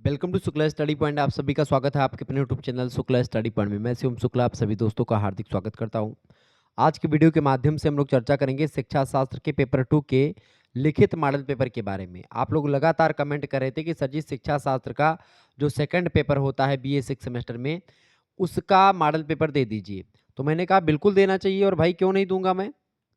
Welcome to Shukla Study Point. आप सभी का स्वागत है आपके अपने YouTube channel Shukla Study Point में। मैं शिवम शुक्ला आप सभी दोस्तों का हार्दिक स्वागत करता हूं। आज की वीडियो के माध्यम से हम लोग चर्चा करेंगे शिक्षा शास्त्र के पेपर 2 के लिखित मॉडल पेपर के बारे में। आप लोग लगातार कमेंट कर रहे थे कि सर जी शिक्षा शास्त्र का जो सेकंड पेपर होता है बीए 6 सेमेस्टर में उसका मॉडल पेपर दे दीजिए। तो मैंने कहा बिल्कुल देना चाहिए और भाई क्यों नहीं दूंगा मैं।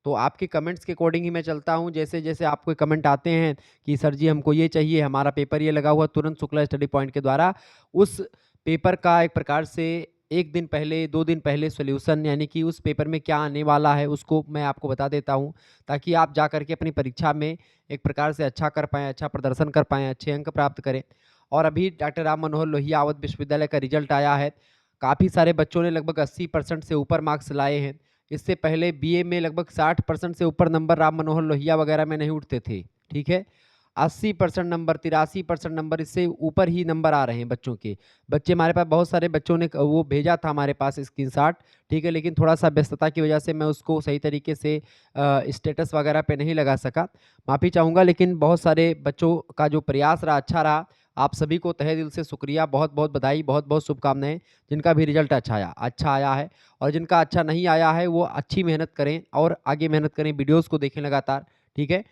तो आपके कमेंट्स के अकॉर्डिंग ही मैं चलता हूं। जैसे जैसे आपको कमेंट आते हैं कि सर जी हमको ये चाहिए, हमारा पेपर ये लगा हुआ, तुरंत शुक्ला स्टडी पॉइंट के द्वारा उस पेपर का एक प्रकार से 1 दिन पहले 2 दिन पहले सॉल्यूशन यानी कि उस पेपर में क्या आने वाला है उसको मैं आपको बता देता हूं, ताकि आप जा करके अपनी परीक्षा में एक प्रकार से अच्छा कर पाएँ, अच्छा प्रदर्शन कर पाएँ, अच्छे अंक प्राप्त करें। और अभी डॉक्टर राम मनोहर लोहिया अवध विश्वविद्यालय का रिजल्ट आया है। काफ़ी सारे बच्चों ने लगभग 80% से ऊपर मार्क्स लाए हैं। इससे पहले बीए में लगभग 60% से ऊपर नंबर राम मनोहर लोहिया वगैरह में नहीं उठते थे। ठीक है, 80% नंबर, 83% नंबर, इससे ऊपर ही नंबर आ रहे हैं बच्चों के। बच्चे हमारे पास बहुत सारे बच्चों ने वो भेजा था हमारे पास स्क्रीनशॉट। ठीक है, लेकिन थोड़ा सा व्यस्तता की वजह से मैं उसको सही तरीके से स्टेटस वगैरह पे नहीं लगा सका। माफ़ी चाहूँगा, लेकिन बहुत सारे बच्चों का जो प्रयास रहा अच्छा रहा। आप सभी को तहे दिल से शुक्रिया, बहुत बहुत बधाई, बहुत बहुत शुभकामनाएं। जिनका भी रिजल्ट अच्छा आया है और जिनका अच्छा नहीं आया है वो अच्छी मेहनत करें और आगे मेहनत करें, वीडियोस को देखें लगातार। ठीक है,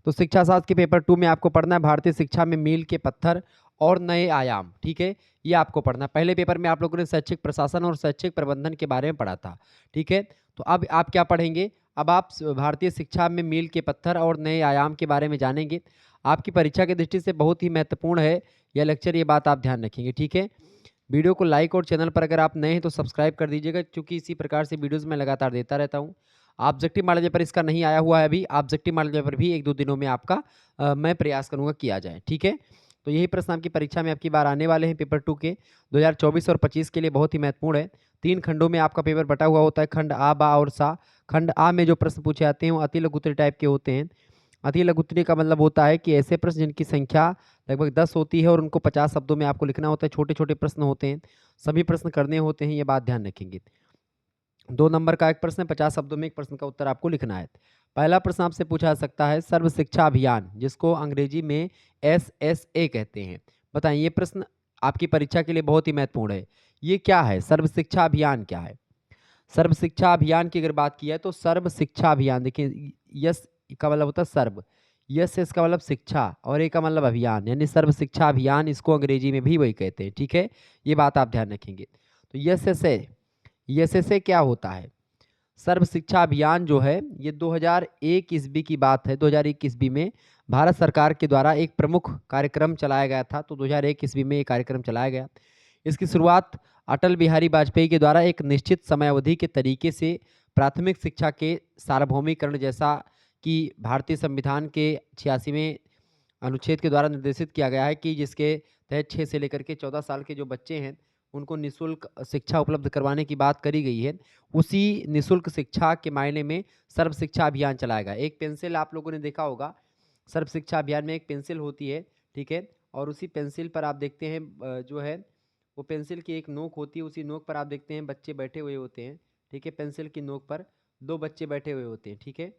तो शिक्षा शास्त्र के पेपर 2 में आपको पढ़ना है भारतीय शिक्षा में मील के पत्थर और नए आयाम। ठीक है, ये आपको पढ़ना है। पहले पेपर में आप लोगों ने शैक्षिक प्रशासन और शैक्षिक प्रबंधन के बारे में पढ़ा था। ठीक है, तो अब आप क्या पढ़ेंगे? अब आप भारतीय शिक्षा में मील के पत्थर और नए आयाम के बारे में जानेंगे। आपकी परीक्षा की दृष्टि से बहुत ही महत्वपूर्ण है यह लेक्चर, ये बात आप ध्यान रखेंगे। ठीक है, वीडियो को लाइक और चैनल पर अगर आप नए हैं तो सब्सक्राइब कर दीजिएगा, क्योंकि इसी प्रकार से वीडियोस मैं लगातार देता रहता हूँ। ऑब्जेक्टिव मॉडल पेपर इसका नहीं आया हुआ है अभी। ऑब्जेक्टिव मॉडल पेपर भी 1-2 दिनों में आपका मैं प्रयास करूँगा किया जाए। ठीक है, तो यही प्रश्न आपकी परीक्षा में आपकी बार आने वाले हैं पेपर 2 के 2024 और 25 के लिए बहुत ही महत्वपूर्ण है। 3 खंडों में आपका पेपर बटा हुआ होता है, खंड आ, बा और सा। खंड आ में जो प्रश्न पूछे जाते हैं वो अति लघु उत्तरीय टाइप के होते हैं। अति लघु उत्तरीय का मतलब होता है कि ऐसे प्रश्न जिनकी संख्या लगभग 10 होती है और उनको 50 शब्दों में आपको लिखना होता है। छोटे छोटे प्रश्न होते हैं, सभी प्रश्न करने होते हैं, ये बात ध्यान रखेंगे। 2 नंबर का एक प्रश्न है, 50 शब्दों में एक प्रश्न का उत्तर आपको लिखना है। पहला प्रश्न आपसे पूछा जा सकता है, सर्व शिक्षा अभियान जिसको अंग्रेजी में SSA कहते हैं। बताएं, ये प्रश्न आपकी परीक्षा के लिए बहुत ही महत्वपूर्ण है। ये क्या है? सर्व शिक्षा अभियान क्या है? सर्व शिक्षा अभियान की अगर बात की है तो सर्व शिक्षा अभियान, देखिए यस का मतलब होता है सर्व, यस इसका मतलब शिक्षा और ए का मतलब अभियान, यानी सर्व शिक्षा अभियान, इसको अंग्रेजी में भी वही कहते हैं। ठीक है, ये बात आप ध्यान रखेंगे। तो यस एस ए क्या होता है? सर्व शिक्षा अभियान जो है ये 2001 ईस्वी की बात है। 2001 ईस्वी में भारत सरकार के द्वारा एक प्रमुख कार्यक्रम चलाया गया था। तो 2001 ईस्वी में ये कार्यक्रम चलाया गया। इसकी शुरुआत अटल बिहारी वाजपेयी के द्वारा एक निश्चित समयावधि के तरीके से प्राथमिक शिक्षा के सार्वभौमिकरण, जैसा कि भारतीय संविधान के 86वें अनुच्छेद के द्वारा निर्देशित किया गया है कि जिसके तहत 6 से लेकर के 14 साल के जो बच्चे हैं उनको निःशुल्क शिक्षा उपलब्ध करवाने की बात करी गई है। उसी निःशुल्क शिक्षा के मायने में सर्व शिक्षा अभियान चलाया गया। एक पेंसिल आप लोगों ने देखा होगा, सर्व शिक्षा अभियान में एक पेंसिल होती है। ठीक है, और उसी पेंसिल पर आप देखते हैं जो है वो पेंसिल की एक नोक होती है, उसी नोक पर आप देखते हैं बच्चे बैठे हुए होते हैं। ठीक है, पेंसिल की नोक पर 2 बच्चे बैठे हुए होते हैं। ठीक है,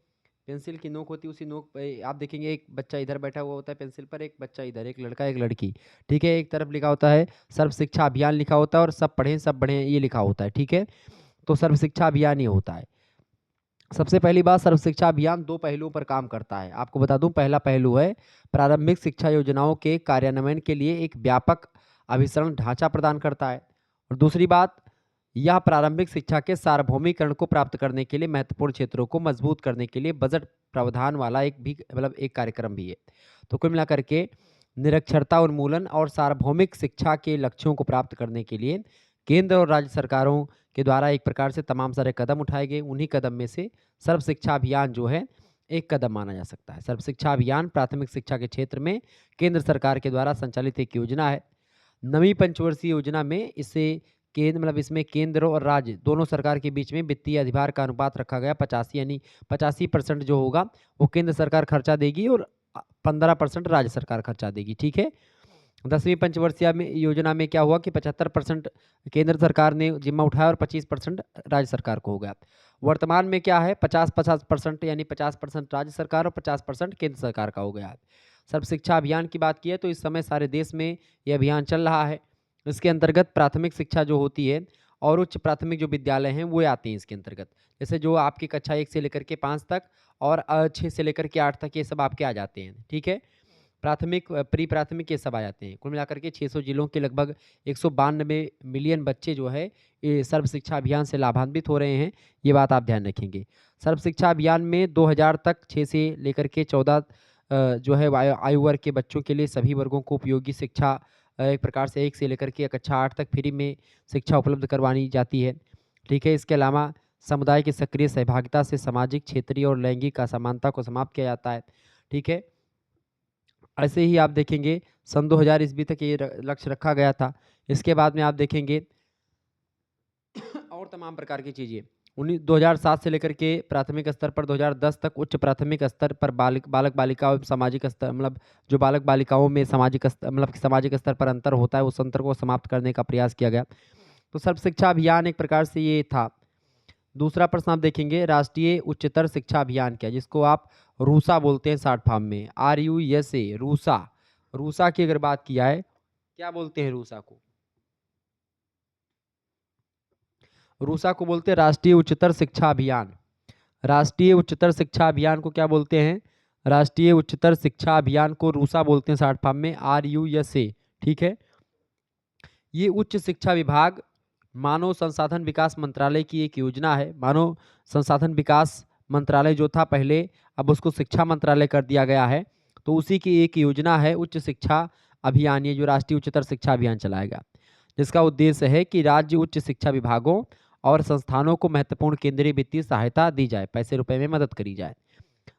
पेंसिल की नोक होती है, उसी नोक पे आप देखेंगे एक बच्चा इधर बैठा हुआ होता है पेंसिल पर, एक बच्चा इधर, एक लड़का एक लड़की। ठीक है, एक तरफ लिखा होता है सर्व शिक्षा अभियान लिखा होता है और सब पढ़ें सब बढ़ें ये लिखा होता है। ठीक है, तो सर्व शिक्षा अभियान ये होता है। सबसे पहली बात, सर्व शिक्षा अभियान 2 पहलुओं पर काम करता है। आपको बता दूं, पहला पहलू है प्रारंभिक शिक्षा योजनाओं के कार्यान्वयन के लिए एक व्यापक अभिसरण ढांचा प्रदान करता है। और दूसरी बात, यह प्रारंभिक शिक्षा के सार्वभौमिकरण को प्राप्त करने के लिए महत्वपूर्ण क्षेत्रों को मजबूत करने के लिए बजट प्रावधान वाला एक कार्यक्रम भी है। तो कुल मिलाकर के निरक्षरता उन्मूलन और सार्वभौमिक शिक्षा के लक्ष्यों को प्राप्त करने के लिए केंद्र और राज्य सरकारों के द्वारा एक प्रकार से तमाम सारे कदम उठाए गए। उन्हीं कदम में से सर्व शिक्षा अभियान जो है एक कदम माना जा सकता है। सर्व शिक्षा अभियान प्राथमिक शिक्षा के क्षेत्र में केंद्र सरकार के द्वारा संचालित एक योजना है। नवीं पंचवर्षीय योजना में इसे केंद्र इसमें केंद्र और राज्य दोनों सरकार के बीच में वित्तीय अधिभार का अनुपात रखा गया 85, यानी 85% जो होगा वो केंद्र सरकार खर्चा देगी और 15% राज्य सरकार खर्चा देगी। ठीक है, 10वीं पंचवर्षीय में योजना में क्या हुआ कि 75% केंद्र सरकार ने जिम्मा उठाया और 25% राज्य सरकार को हो गया। वर्तमान में क्या है, 50-50% यानी 50% राज्य सरकार और 50% केंद्र सरकार का हो गया है। सर्व शिक्षा अभियान की बात की है तो इस समय सारे देश में ये अभियान चल रहा है। इसके अंतर्गत प्राथमिक शिक्षा जो होती है और उच्च प्राथमिक जो विद्यालय हैं वो आते हैं इसके अंतर्गत। जैसे जो आपकी कक्षा 1 से लेकर के 5 तक और 6 से लेकर के 8 तक ये सब आपके आ जाते हैं, ठीक है? प्राथमिक प्री प्राथमिक ये सब आ जाते हैं। कुल मिलाकर के 600 जिलों के लगभग 192 मिलियन बच्चे जो है ये सर्व शिक्षा अभियान से लाभान्वित हो रहे हैं, ये बात आप ध्यान रखेंगे। सर्व शिक्षा अभियान में 2000 तक 6 से लेकर के 14 जो है आयु वर्ग के बच्चों के लिए सभी वर्गों को उपयोगी शिक्षा एक प्रकार से 1 से लेकर के कक्षा 8 तक फ्री में शिक्षा उपलब्ध करवानी जाती है, ठीक है? इसके अलावा समुदाय की सक्रिय सहभागिता से सामाजिक, क्षेत्रीय और लैंगिक असमानता को समाप्त किया जाता है, ठीक है? ऐसे ही आप देखेंगे सन 2000 ईस्वी तक ये लक्ष्य रखा गया था। इसके बाद में आप देखेंगे और तमाम प्रकार की चीज़ें 2007 से लेकर के प्राथमिक स्तर पर 2010 तक उच्च प्राथमिक स्तर पर बालक बालिकाओं सामाजिक स्तर मतलब जो बालक बालिकाओं में सामाजिक स्तर मतलब सामाजिक स्तर पर अंतर होता है उस अंतर को समाप्त करने का प्रयास किया गया। तो सर्व शिक्षा अभियान एक प्रकार से ये था। दूसरा प्रश्न आप देखेंगे राष्ट्रीय उच्चतर शिक्षा अभियान क्या है, जिसको आप रूसा बोलते हैं शॉर्ट फॉर्म में, RUSA रूसा। रूसा की अगर बात किया है, क्या बोलते हैं रूसा को? रूसा को बोलते हैं राष्ट्रीय उच्चतर शिक्षा अभियान। राष्ट्रीय उच्चतर शिक्षा अभियान को क्या बोलते हैं? राष्ट्रीय उच्चतर शिक्षा अभियान को रूसा बोलते हैं शॉर्ट फॉर्म में, RUSA, ठीक है? ये उच्च शिक्षा विभाग मानव संसाधन विकास मंत्रालय की एक योजना है। मानव संसाधन विकास मंत्रालय जो था पहले, अब उसको शिक्षा मंत्रालय कर दिया गया है। तो उसी की एक योजना है उच्च शिक्षा अभियान, ये जो राष्ट्रीय उच्चतर शिक्षा अभियान चलाएगा, जिसका उद्देश्य है कि राज्य उच्च शिक्षा विभागों और संस्थानों को महत्वपूर्ण केंद्रीय वित्तीय सहायता दी जाए, पैसे रुपए में मदद करी जाए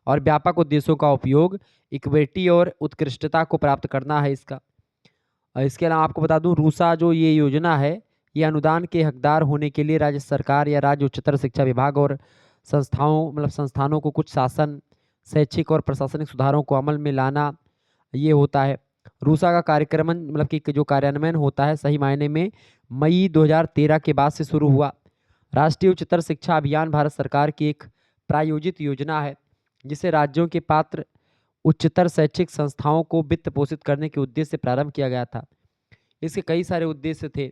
और व्यापक उद्देश्यों का उपयोग इक्विटी और उत्कृष्टता को प्राप्त करना है इसका। और इसके अलावा आपको बता दूं रूसा जो ये योजना है, ये अनुदान के हकदार होने के लिए राज्य सरकार या राज्य उच्चतर शिक्षा विभाग और संस्थानों को कुछ शासन, शैक्षिक और प्रशासनिक सुधारों को अमल में लाना ये होता है। रूसा का कार्यक्रम मतलब कि जो कार्यान्वयन होता है सही मायने में मई 2013 के बाद से शुरू हुआ। राष्ट्रीय उच्चतर शिक्षा अभियान भारत सरकार की एक प्रायोजित योजना है जिसे राज्यों के पात्र उच्चतर शैक्षिक संस्थाओं को वित्त पोषित करने के उद्देश्य से प्रारंभ किया गया था। इसके कई सारे उद्देश्य थे,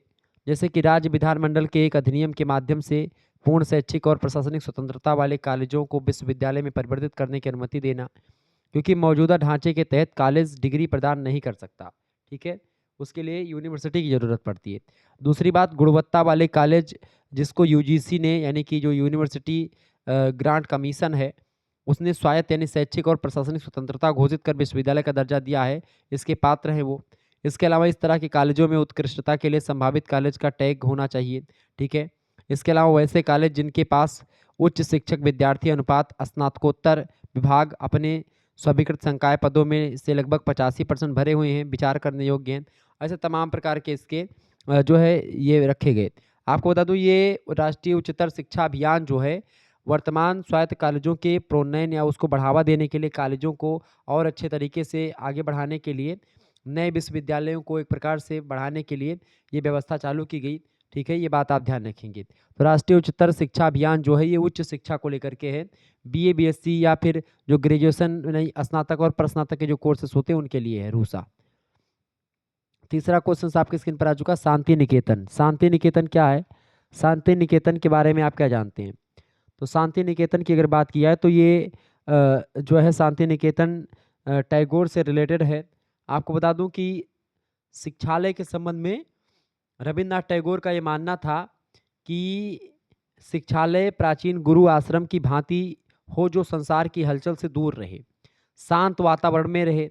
जैसे कि राज्य विधानमंडल के एक अधिनियम के माध्यम से पूर्ण शैक्षिक और प्रशासनिक स्वतंत्रता वाले कॉलेजों को विश्वविद्यालय में परिवर्तित करने की अनुमति देना, क्योंकि मौजूदा ढांचे के तहत कॉलेज डिग्री प्रदान नहीं कर सकता, ठीक है? उसके लिए यूनिवर्सिटी की ज़रूरत पड़ती है। दूसरी बात, गुणवत्ता वाले कॉलेज जिसको यूजीसी ने यानी कि जो यूनिवर्सिटी ग्रांट कमीशन है उसने स्वायत्त यानी शैक्षिक और प्रशासनिक स्वतंत्रता घोषित कर विश्वविद्यालय का दर्जा दिया है, इसके पात्र हैं वो। इसके अलावा इस तरह के कॉलेजों में उत्कृष्टता के लिए संभावित कॉलेज का टैग होना चाहिए, ठीक है? इसके अलावा वैसे कॉलेज जिनके पास उच्च शिक्षक विद्यार्थी अनुपात स्नातकोत्तर विभाग अपने स्वीकृत संकाय पदों में से लगभग 85% भरे हुए हैं, विचार करने योग्य हैं। ऐसे तमाम प्रकार के इसके जो है ये रखे गए। आपको बता दूं ये राष्ट्रीय उच्चतर शिक्षा अभियान जो है वर्तमान स्वायत्त कॉलेजों के प्रोन्नयन या उसको बढ़ावा देने के लिए, कॉलेजों को और अच्छे तरीके से आगे बढ़ाने के लिए, नए विश्वविद्यालयों को एक प्रकार से बढ़ाने के लिए ये व्यवस्था चालू की गई, ठीक है? ये बात आप ध्यान रखेंगे। तो राष्ट्रीय उच्चतर शिक्षा अभियान जो है ये उच्च शिक्षा को लेकर के है, BA BSc या फिर जो ग्रेजुएशन नहीं स्नातक और प्रस्नातक के जो कोर्सेस होते हैं उनके लिए है रूसा। तीसरा क्वेश्चन आपके स्क्रीन पर आ चुका, शांति निकेतन। शांति निकेतन क्या है? शांति निकेतन के बारे में आप क्या जानते हैं? तो शांति निकेतन की अगर बात किया है तो ये जो है शांति निकेतन टैगोर से रिलेटेड है। आपको बता दूं कि शिक्षालय के संबंध में रविन्द्रनाथ टैगोर का ये मानना था कि शिक्षालय प्राचीन गुरु आश्रम की भांति हो जो संसार की हलचल से दूर रहे, शांत वातावरण में रहे,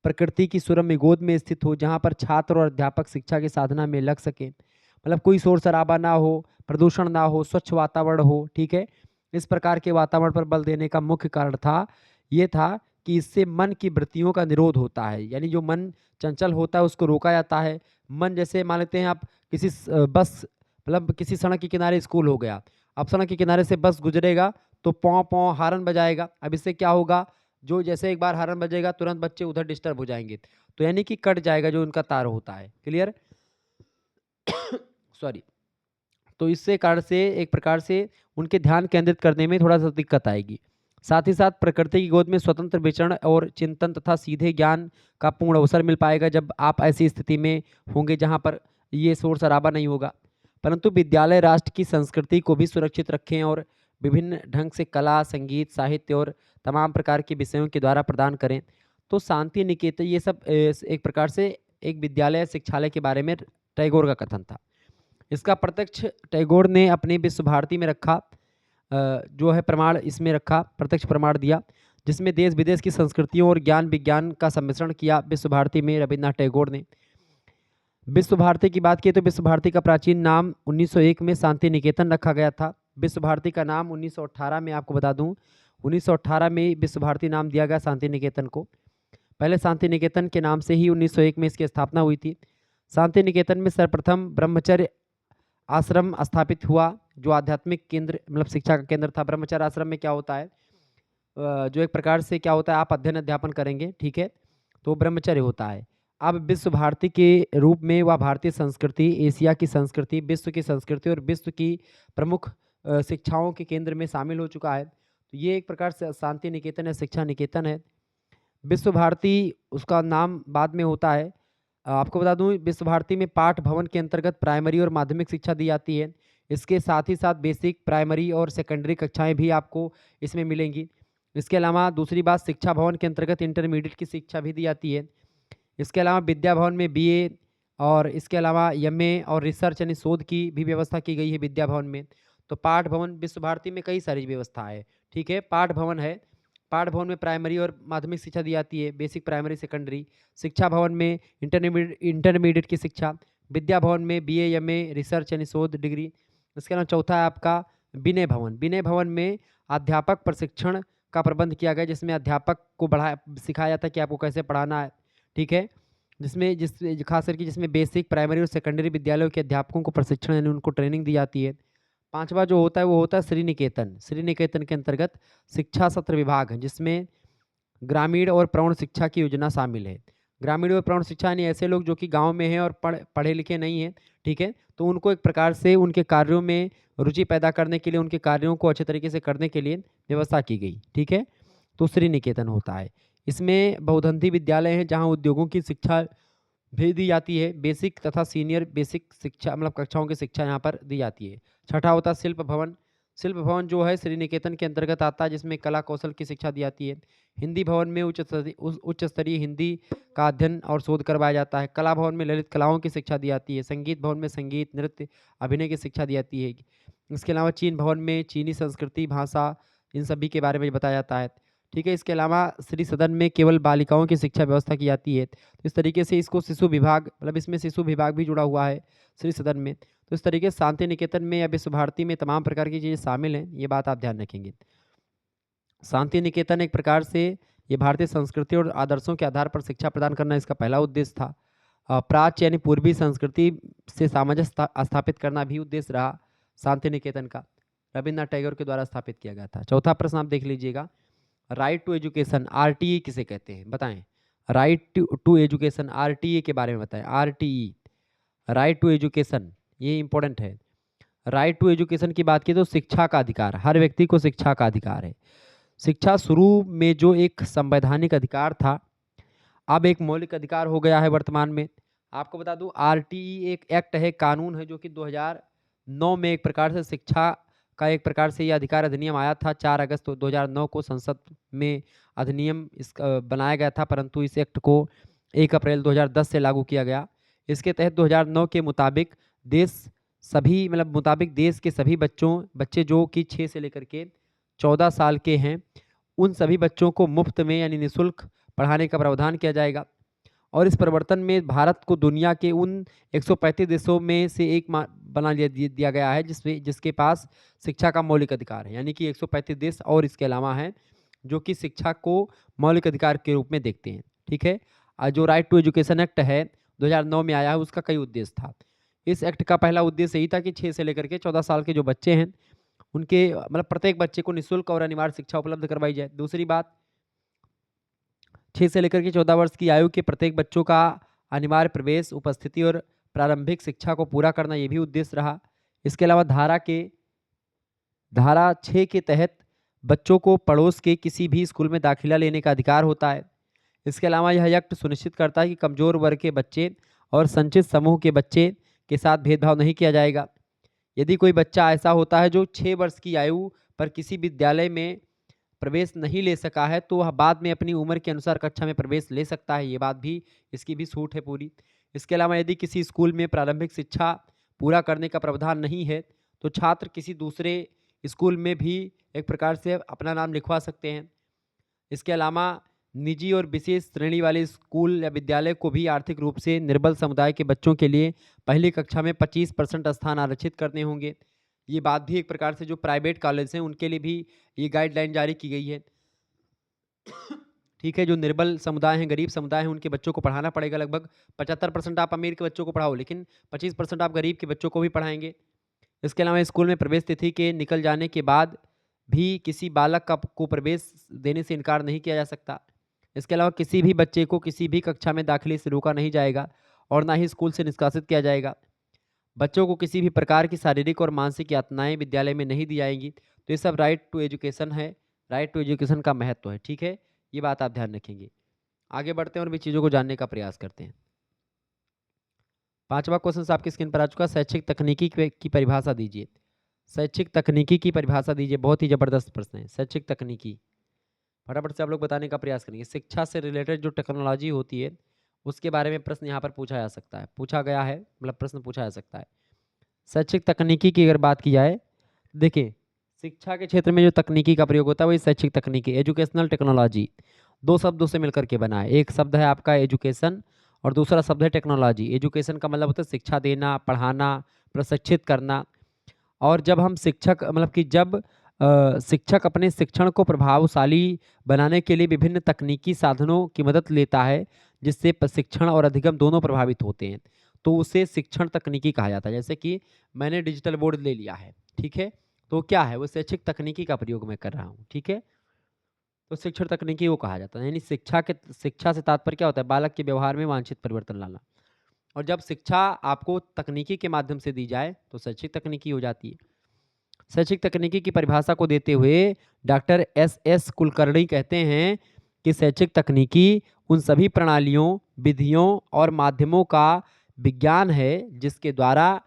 प्रकृति की सुरम्य गोद में स्थित हो, जहाँ पर छात्र और अध्यापक शिक्षा की साधना में लग सके, मतलब कोई शोर शराबा ना हो, प्रदूषण ना हो, स्वच्छ वातावरण हो, ठीक है? इस प्रकार के वातावरण पर बल देने का मुख्य कारण था ये था कि इससे मन की वृत्तियों का निरोध होता है, यानी जो मन चंचल होता है उसको रोका जाता है। मन जैसे मान लेते हैं आप किसी बस मतलब किसी सड़क के किनारे स्कूल हो गया, अब सड़क के किनारे से बस गुजरेगा तो पौ पौ हारन बजाएगा। अब इससे क्या होगा, जो जैसे एक बार हारन बजेगा तुरंत बच्चे उधर डिस्टर्ब हो जाएंगे, तो यानी कि कट जाएगा जो उनका तार होता है। क्लियर? सॉरी। तो इससे कारण से एक प्रकार से उनके ध्यान केंद्रित करने में थोड़ा सा दिक्कत आएगी। साथ ही साथ प्रकृति की गोद में स्वतंत्र विचरण और चिंतन तथा सीधे ज्ञान का पूर्ण अवसर मिल पाएगा जब आप ऐसी स्थिति में होंगे जहाँ पर ये शोर शराबा नहीं होगा। परंतु विद्यालय राष्ट्र की संस्कृति को भी सुरक्षित रखें और विभिन्न ढंग से कला, संगीत, साहित्य और तमाम प्रकार के विषयों के द्वारा प्रदान करें। तो शांति निकेतन ये सब एक प्रकार से एक विद्यालय शिक्षालय के बारे में टैगोर का कथन था। इसका प्रत्यक्ष टैगोर ने अपने विश्व भारती में रखा, जो है प्रमाण इसमें रखा, प्रत्यक्ष प्रमाण दिया, जिसमें देश विदेश की संस्कृतियों और ज्ञान विज्ञान का सम्मिश्रण किया विश्व भारती में रविन्द्रनाथ टैगोर ने। विश्व भारती की बात की तो विश्व भारती का प्राचीन नाम 1901 में शांति निकेतन रखा गया था। विश्व भारती का नाम 1918 में, आपको बता दूं, 1918 में विश्व भारती नाम दिया गया शांति निकेतन को। पहले शांति निकेतन के नाम से ही 1901 में इसकी स्थापना हुई थी। शांति निकेतन में सर्वप्रथम ब्रह्मचर्य आश्रम स्थापित हुआ, जो आध्यात्मिक केंद्र मतलब शिक्षा का केंद्र था। ब्रह्मचर्य आश्रम में क्या होता है, जो एक प्रकार से क्या होता है, आप अध्ययन अध्यापन करेंगे, ठीक है, तो ब्रह्मचर्य होता है। अब विश्व भारती के रूप में वह भारतीय संस्कृति, एशिया की संस्कृति, विश्व की संस्कृति और विश्व की प्रमुख शिक्षाओं के केंद्र में शामिल हो चुका है। तो ये एक प्रकार से शांति निकेतन है, शिक्षा निकेतन है। विश्व भारती उसका नाम बाद में होता है। आपको बता दूं विश्व भारती में पाठ भवन के अंतर्गत प्राइमरी और माध्यमिक शिक्षा दी जाती है। इसके साथ ही साथ बेसिक, प्राइमरी और सेकेंडरी कक्षाएं भी आपको इसमें मिलेंगी। इसके अलावा दूसरी बात, शिक्षा भवन के अंतर्गत इंटरमीडिएट की शिक्षा भी दी जाती है। इसके अलावा विद्या भवन में बीए और इसके अलावा एमए और रिसर्च यानी शोध की भी व्यवस्था की गई है विद्या भवन में। तो पाठ भवन विश्व भारती में कई सारी व्यवस्था है, ठीक है। पाठ भवन है, पाठ भवन में प्राइमरी और माध्यमिक शिक्षा दी जाती है, बेसिक, प्राइमरी, सेकेंडरी। शिक्षा भवन में इंटरमीडिएट की शिक्षा। विद्या भवन में बीए, एमए, रिसर्च यानी शोध डिग्री। इसके अलावा चौथा है आपका विनय भवन। विनय भवन में अध्यापक प्रशिक्षण का प्रबंध किया गया, जिसमें अध्यापक को सिखाया जाता है कि आपको कैसे पढ़ाना है, ठीक है। जिस खास करके जिसमें बेसिक, प्राइमरी और सेकेंडरी विद्यालयों के अध्यापकों को प्रशिक्षण यानी उनको ट्रेनिंग दी जाती है। पांचवा जो होता है वो होता है श्री निकेतन। श्री निकेतन के अंतर्गत शिक्षा सत्र विभाग है, जिसमें ग्रामीण और प्रौढ़ शिक्षा की योजना शामिल है। ग्रामीण और प्रौढ़ शिक्षा यानी ऐसे लोग जो कि गांव में हैं और पढ़े लिखे नहीं हैं, ठीक है, तो उनको एक प्रकार से उनके कार्यों में रुचि पैदा करने के लिए, उनके कार्यों को अच्छे तरीके से करने के लिए व्यवस्था की गई, ठीक है। तो श्री निकेतन होता है। इसमें बहुधंधी विद्यालय हैं जहाँ उद्योगों की शिक्षा भी दी जाती है। बेसिक तथा सीनियर बेसिक शिक्षा मतलब कक्षाओं की शिक्षा यहाँ पर दी जाती है। छठा होता है शिल्प भवन। शिल्प भवन जो है श्री निकेतन के अंतर्गत आता है, जिसमें कला कौशल की शिक्षा दी जाती है। हिंदी भवन में उच्च स्तरीय हिंदी का अध्ययन और शोध करवाया जाता है। कला भवन में ललित कलाओं की शिक्षा दी जाती है। संगीत भवन में संगीत, नृत्य, अभिनय की शिक्षा दी जाती है। इसके अलावा चीन भवन में चीनी संस्कृति, भाषा, इन सभी के बारे में बताया जाता है, ठीक है। इसके अलावा श्री सदन में केवल बालिकाओं की शिक्षा व्यवस्था की जाती है। तो इस तरीके से इसको शिशु विभाग मतलब इसमें शिशु विभाग भी जुड़ा हुआ है श्री सदन में। तो इस तरीके से शांति निकेतन में या विश्व भारती में तमाम प्रकार की चीज़ें शामिल हैं, ये बात आप ध्यान रखेंगे। शांति निकेतन एक प्रकार से ये भारतीय संस्कृति और आदर्शों के आधार पर शिक्षा प्रदान करना इसका पहला उद्देश्य था। प्राच्य यानी पूर्वी संस्कृति से सामंजस्य स्थापित करना भी उद्देश्य रहा शांति निकेतन का। रविन्द्रनाथ टैगोर के द्वारा स्थापित किया गया था। चौथा प्रश्न आप देख लीजिएगा, राइट टू एजुकेशन, आरटीई किसे कहते हैं, बताएं। राइट टू एजुकेशन, आरटीई के बारे में बताएं। आरटीई, राइट टू एजुकेशन, ये इंपॉर्टेंट है। राइट टू एजुकेशन की बात की तो शिक्षा का अधिकार, हर व्यक्ति को शिक्षा का अधिकार है। शिक्षा शुरू में जो एक संवैधानिक अधिकार था, अब एक मौलिक अधिकार हो गया है वर्तमान में। आपको बता दूं आरटीई एक एक्ट है, कानून है, जो कि 2009 में एक प्रकार से शिक्षा का एक प्रकार से यह अधिकार अधिनियम आया था। 4 अगस्त 2009 को संसद में अधिनियम बनाया गया था, परंतु इस एक्ट को 1 अप्रैल 2010 से लागू किया गया। इसके तहत 2009 के मुताबिक देश के सभी बच्चे जो कि 6 से लेकर के 14 साल के हैं, उन सभी बच्चों को मुफ्त में यानी निःशुल्क पढ़ाने का प्रावधान किया जाएगा। और इस परिवर्तन में भारत को दुनिया के उन 135 देशों में से एक बना दिया गया है जिसके पास शिक्षा का मौलिक अधिकार है। यानी कि 135 देश और इसके अलावा हैं जो कि शिक्षा को मौलिक अधिकार के रूप में देखते हैं, ठीक है। जो राइट टू एजुकेशन एक्ट है 2009 में आया है, उसका कई उद्देश्य था। इस एक्ट का पहला उद्देश्य यही था कि 6 से लेकर के 14 साल के जो बच्चे हैं उनके मतलब प्रत्येक बच्चे को निःशुल्क और अनिवार्य शिक्षा उपलब्ध करवाई जाए। दूसरी बात, 6 से लेकर के 14 वर्ष की आयु के प्रत्येक बच्चों का अनिवार्य प्रवेश, उपस्थिति और प्रारंभिक शिक्षा को पूरा करना, ये भी उद्देश्य रहा। इसके अलावा धारा 6 के तहत बच्चों को पड़ोस के किसी भी स्कूल में दाखिला लेने का अधिकार होता है। इसके अलावा यह एक्ट सुनिश्चित करता है कि कमजोर वर्ग के बच्चे और संचित समूह के बच्चे के साथ भेदभाव नहीं किया जाएगा। यदि कोई बच्चा ऐसा होता है जो 6 वर्ष की आयु पर किसी विद्यालय में प्रवेश नहीं ले सका है, तो वह बाद में अपनी उम्र के अनुसार कक्षा में प्रवेश ले सकता है। ये बात भी, इसकी भी छूट है पूरी। इसके अलावा यदि किसी स्कूल में प्रारंभिक शिक्षा पूरा करने का प्रावधान नहीं है, तो छात्र किसी दूसरे स्कूल में भी एक प्रकार से अपना नाम लिखवा सकते हैं। इसके अलावा निजी और विशेष श्रेणी वाले स्कूल या विद्यालय को भी आर्थिक रूप से निर्बल समुदाय के बच्चों के लिए पहली कक्षा में 25% स्थान आरक्षित करने होंगे। ये बात भी एक प्रकार से जो प्राइवेट कॉलेज हैं उनके लिए भी ये गाइडलाइन जारी की गई है। ठीक है, जो निर्बल समुदाय हैं, गरीब समुदाय हैं, उनके बच्चों को पढ़ाना पड़ेगा। लगभग 75% आप अमीर के बच्चों को पढ़ाओ, लेकिन 25% आप गरीब के बच्चों को भी पढ़ाएंगे। इसके अलावा स्कूल में प्रवेश तिथि के निकल जाने के बाद भी किसी बालक को प्रवेश देने से इनकार नहीं किया जा सकता। इसके अलावा किसी भी बच्चे को किसी भी कक्षा में दाखिले से रोका नहीं जाएगा और ना ही स्कूल से निष्कासित किया जाएगा। बच्चों को किसी भी प्रकार की शारीरिक और मानसिक यातनाएं विद्यालय में नहीं दी जाएंगी। तो ये सब राइट टू एजुकेशन है, राइट टू एजुकेशन का महत्व है। ठीक है, ये बात आप ध्यान रखेंगे। आगे बढ़ते हैं और भी चीज़ों को जानने का प्रयास करते हैं। 5वां क्वेश्चन आपकी स्क्रीन पर आ चुका है। शैक्षिक तकनीकी की परिभाषा दीजिए। शैक्षिक तकनीकी की परिभाषा दीजिए। बहुत ही जबरदस्त प्रश्न है। शैक्षिक तकनीकी फटाफट से आप लोग बताने का प्रयास करेंगे। शिक्षा से रिलेटेड जो टेक्नोलॉजी होती है उसके बारे में प्रश्न यहाँ पर पूछा जा सकता है, पूछा गया है, मतलब प्रश्न पूछा जा सकता है। शैक्षिक तकनीकी की अगर बात की जाए, देखिए शिक्षा के क्षेत्र में जो तकनीकी का प्रयोग होता है वही शैक्षिक तकनीकी, एजुकेशनल टेक्नोलॉजी, दो शब्दों से मिलकर के बना है। एक शब्द है आपका एजुकेशन और दूसरा शब्द है टेक्नोलॉजी। एजुकेशन का मतलब होता है शिक्षा देना, पढ़ाना, प्रशिक्षित करना। और जब हम शिक्षक मतलब कि जब शिक्षक अपने शिक्षण को प्रभावशाली बनाने के लिए विभिन्न तकनीकी साधनों की मदद लेता है जिससे प्रशिक्षण और अधिगम दोनों प्रभावित होते हैं, तो उसे शिक्षण तकनीकी कहा जाता है। जैसे कि मैंने डिजिटल बोर्ड ले लिया है, ठीक है, तो क्या है वो शैक्षिक तकनीकी का प्रयोग मैं कर रहा हूँ। ठीक है, तो शिक्षण तकनीकी वो कहा जाता है। यानी शिक्षा से तात्पर्य क्या होता है? बालक के व्यवहार में वांछित परिवर्तन लाना। और जब शिक्षा आपको तकनीकी के माध्यम से दी जाए तो शैक्षिक तकनीकी हो जाती है। शैक्षिक तकनीकी की परिभाषा को देते हुए डॉक्टर एस कुलकर्णी कहते हैं कि शैक्षिक तकनीकी उन सभी प्रणालियों, विधियों और माध्यमों का विज्ञान है जिसके द्वारा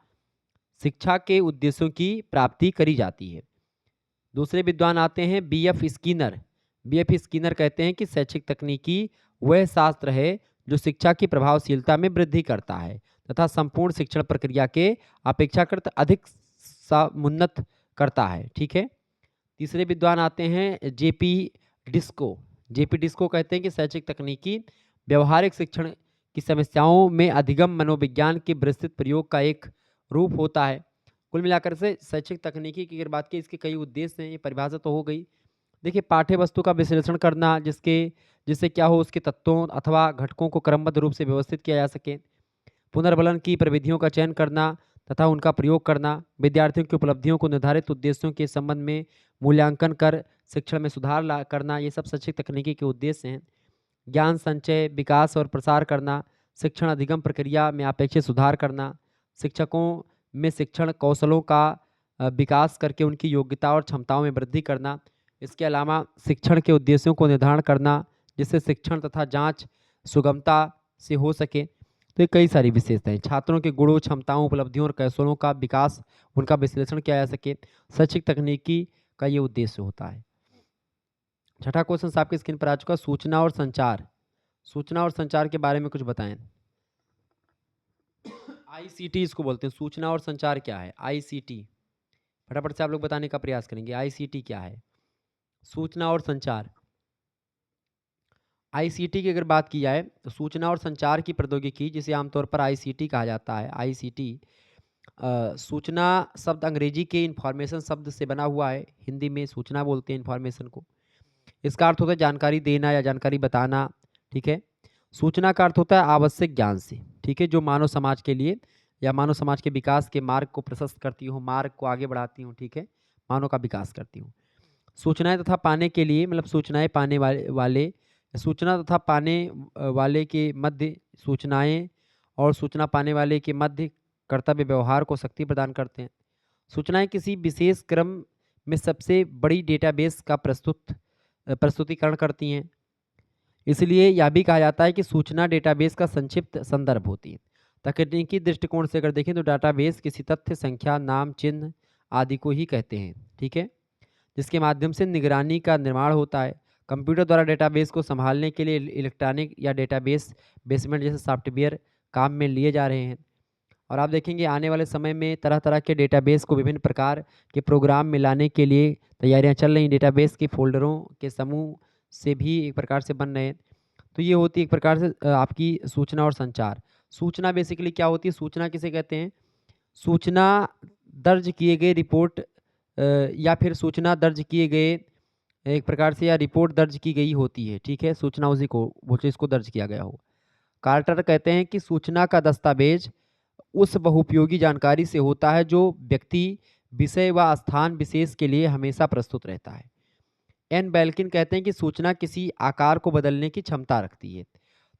शिक्षा के उद्देश्यों की प्राप्ति करी जाती है। दूसरे विद्वान आते हैं बी.एफ. स्किनर। बी.एफ. स्किनर कहते हैं कि शैक्षिक तकनीकी वह शास्त्र है जो शिक्षा की प्रभावशीलता में वृद्धि करता है तथा संपूर्ण शिक्षण प्रक्रिया के अपेक्षाकृत अधिक समुन्नत करता है। ठीक है, तीसरे विद्वान आते हैं जेपी डिस्को। जेपी डिस्को कहते हैं कि शैक्षिक तकनीकी व्यवहारिक शिक्षण की समस्याओं में अधिगम मनोविज्ञान के विस्तृत प्रयोग का एक रूप होता है। कुल मिलाकर से शैक्षिक तकनीकी की अगर बात की, इसके कई उद्देश्य हैं। ये परिभाषा तो हो गई। देखिए, पाठ्य वस्तु का विश्लेषण करना जिससे क्या हो, उसके तत्वों अथवा घटकों को क्रमबद्ध रूप से व्यवस्थित किया जा सके। पुनर्बलन की प्रविधियों का चयन करना तथा उनका प्रयोग करना। विद्यार्थियों की उपलब्धियों को निर्धारित उद्देश्यों के संबंध में मूल्यांकन कर शिक्षण में सुधार करना। ये सब शैक्षिक तकनीकी के उद्देश्य हैं। ज्ञान संचय, विकास और प्रसार करना। शिक्षण अधिगम प्रक्रिया में अपेक्षित सुधार करना। शिक्षकों में शिक्षण कौशलों का विकास करके उनकी योग्यता और क्षमताओं में वृद्धि करना। इसके अलावा शिक्षण के उद्देश्यों को निर्धारण करना जिससे शिक्षण तथा जांच सुगमता से हो सके। तो ये कई सारी विशेषताएं। छात्रों के गुणों, क्षमताओं, उपलब्धियों और कौशलों का विकास, उनका विश्लेषण किया जा सके। शैक्षिक तकनीकी का ये उद्देश्य होता है। छठा क्वेश्चन आपके स्क्रीन पर आ चुका, सूचना और संचार। सूचना और संचार के बारे में कुछ बताएं। आईसीटी इसको बोलते हैं। सूचना और संचार क्या है? आईसीटी फटाफट से आप लोग बताने का प्रयास करेंगे। आईसीटी क्या है? सूचना और संचार। आईसीटी की अगर बात की जाए तो सूचना और संचार की प्रौद्योगिकी, जिसे आमतौर पर आईसीटी कहा जाता है। आईसीटी सूचना शब्द अंग्रेजी के इंफॉर्मेशन शब्द से बना हुआ है। हिंदी में सूचना बोलते हैं इंफॉर्मेशन को। इसका अर्थ होता है जानकारी देना या जानकारी बताना। ठीक है, सूचना का अर्थ होता है आवश्यक ज्ञान से। ठीक है, जो मानव समाज के लिए या मानव समाज के विकास के मार्ग को प्रशस्त करती हूँ, मार्ग को आगे बढ़ाती हूँ। ठीक है, मानव का विकास करती हूँ। सूचनाएं तथा पाने के लिए मतलब सूचनाएं पाने वाले सूचना तथा पाने वाले के मध्य सूचनाएं और सूचना पाने वाले के मध्य कर्तव्य व्यवहार को शक्ति प्रदान करते हैं। सूचनाएं किसी विशेष क्रम में सबसे बड़ी डेटाबेस का प्रस्तुतिकरण करती हैं। इसलिए यह भी कहा जाता है कि सूचना डेटाबेस का संक्षिप्त संदर्भ होती है। तकनीकी दृष्टिकोण से अगर देखें तो डाटाबेस किसी तथ्य, संख्या, नाम, चिन्ह आदि को ही कहते हैं, ठीक है, जिसके माध्यम से निगरानी का निर्माण होता है। कंप्यूटर द्वारा डेटाबेस को संभालने के लिए इलेक्ट्रॉनिक या डेटाबेस बेसमेंट जैसे सॉफ्टवेयर काम में लिए जा रहे हैं। और आप देखेंगे आने वाले समय में तरह तरह के डेटाबेस को विभिन्न प्रकार के प्रोग्राम में लाने के लिए तैयारियां चल रही। डेटाबेस के फोल्डरों के समूह से भी एक प्रकार से बन रहे हैं। तो ये होती है एक प्रकार से आपकी सूचना और संचार। सूचना बेसिकली क्या होती है? सूचना किसे कहते हैं? सूचना दर्ज किए गए रिपोर्ट या फिर सूचना दर्ज किए गए एक प्रकार से या रिपोर्ट दर्ज की गई होती है, ठीक है, सूचना उसी को बोलते इसको दर्ज किया गया हो। कार्टर कहते हैं कि सूचना का दस्तावेज उस बहुउपयोगी जानकारी से होता है जो व्यक्ति, विषय व स्थान विशेष के लिए हमेशा प्रस्तुत रहता है। एन बेल्किन कहते हैं कि सूचना किसी आकार को बदलने की क्षमता रखती है।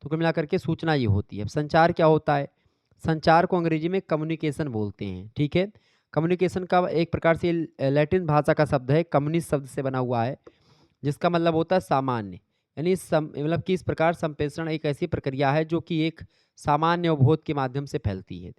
तो कुल मिलाकर के सूचना ये होती है। अब संचार क्या होता है? संचार को अंग्रेजी में कम्युनिकेशन बोलते हैं, ठीक है। कम्युनिकेशन का एक प्रकार से लैटिन भाषा का शब्द है, कम्युनिस शब्द से बना हुआ है, जिसका मतलब होता है सामान्य। यानी मतलब कि इस प्रकार संप्रेषण एक ऐसी प्रक्रिया है जो कि एक सामान्य अवबोध के माध्यम से फैलती है।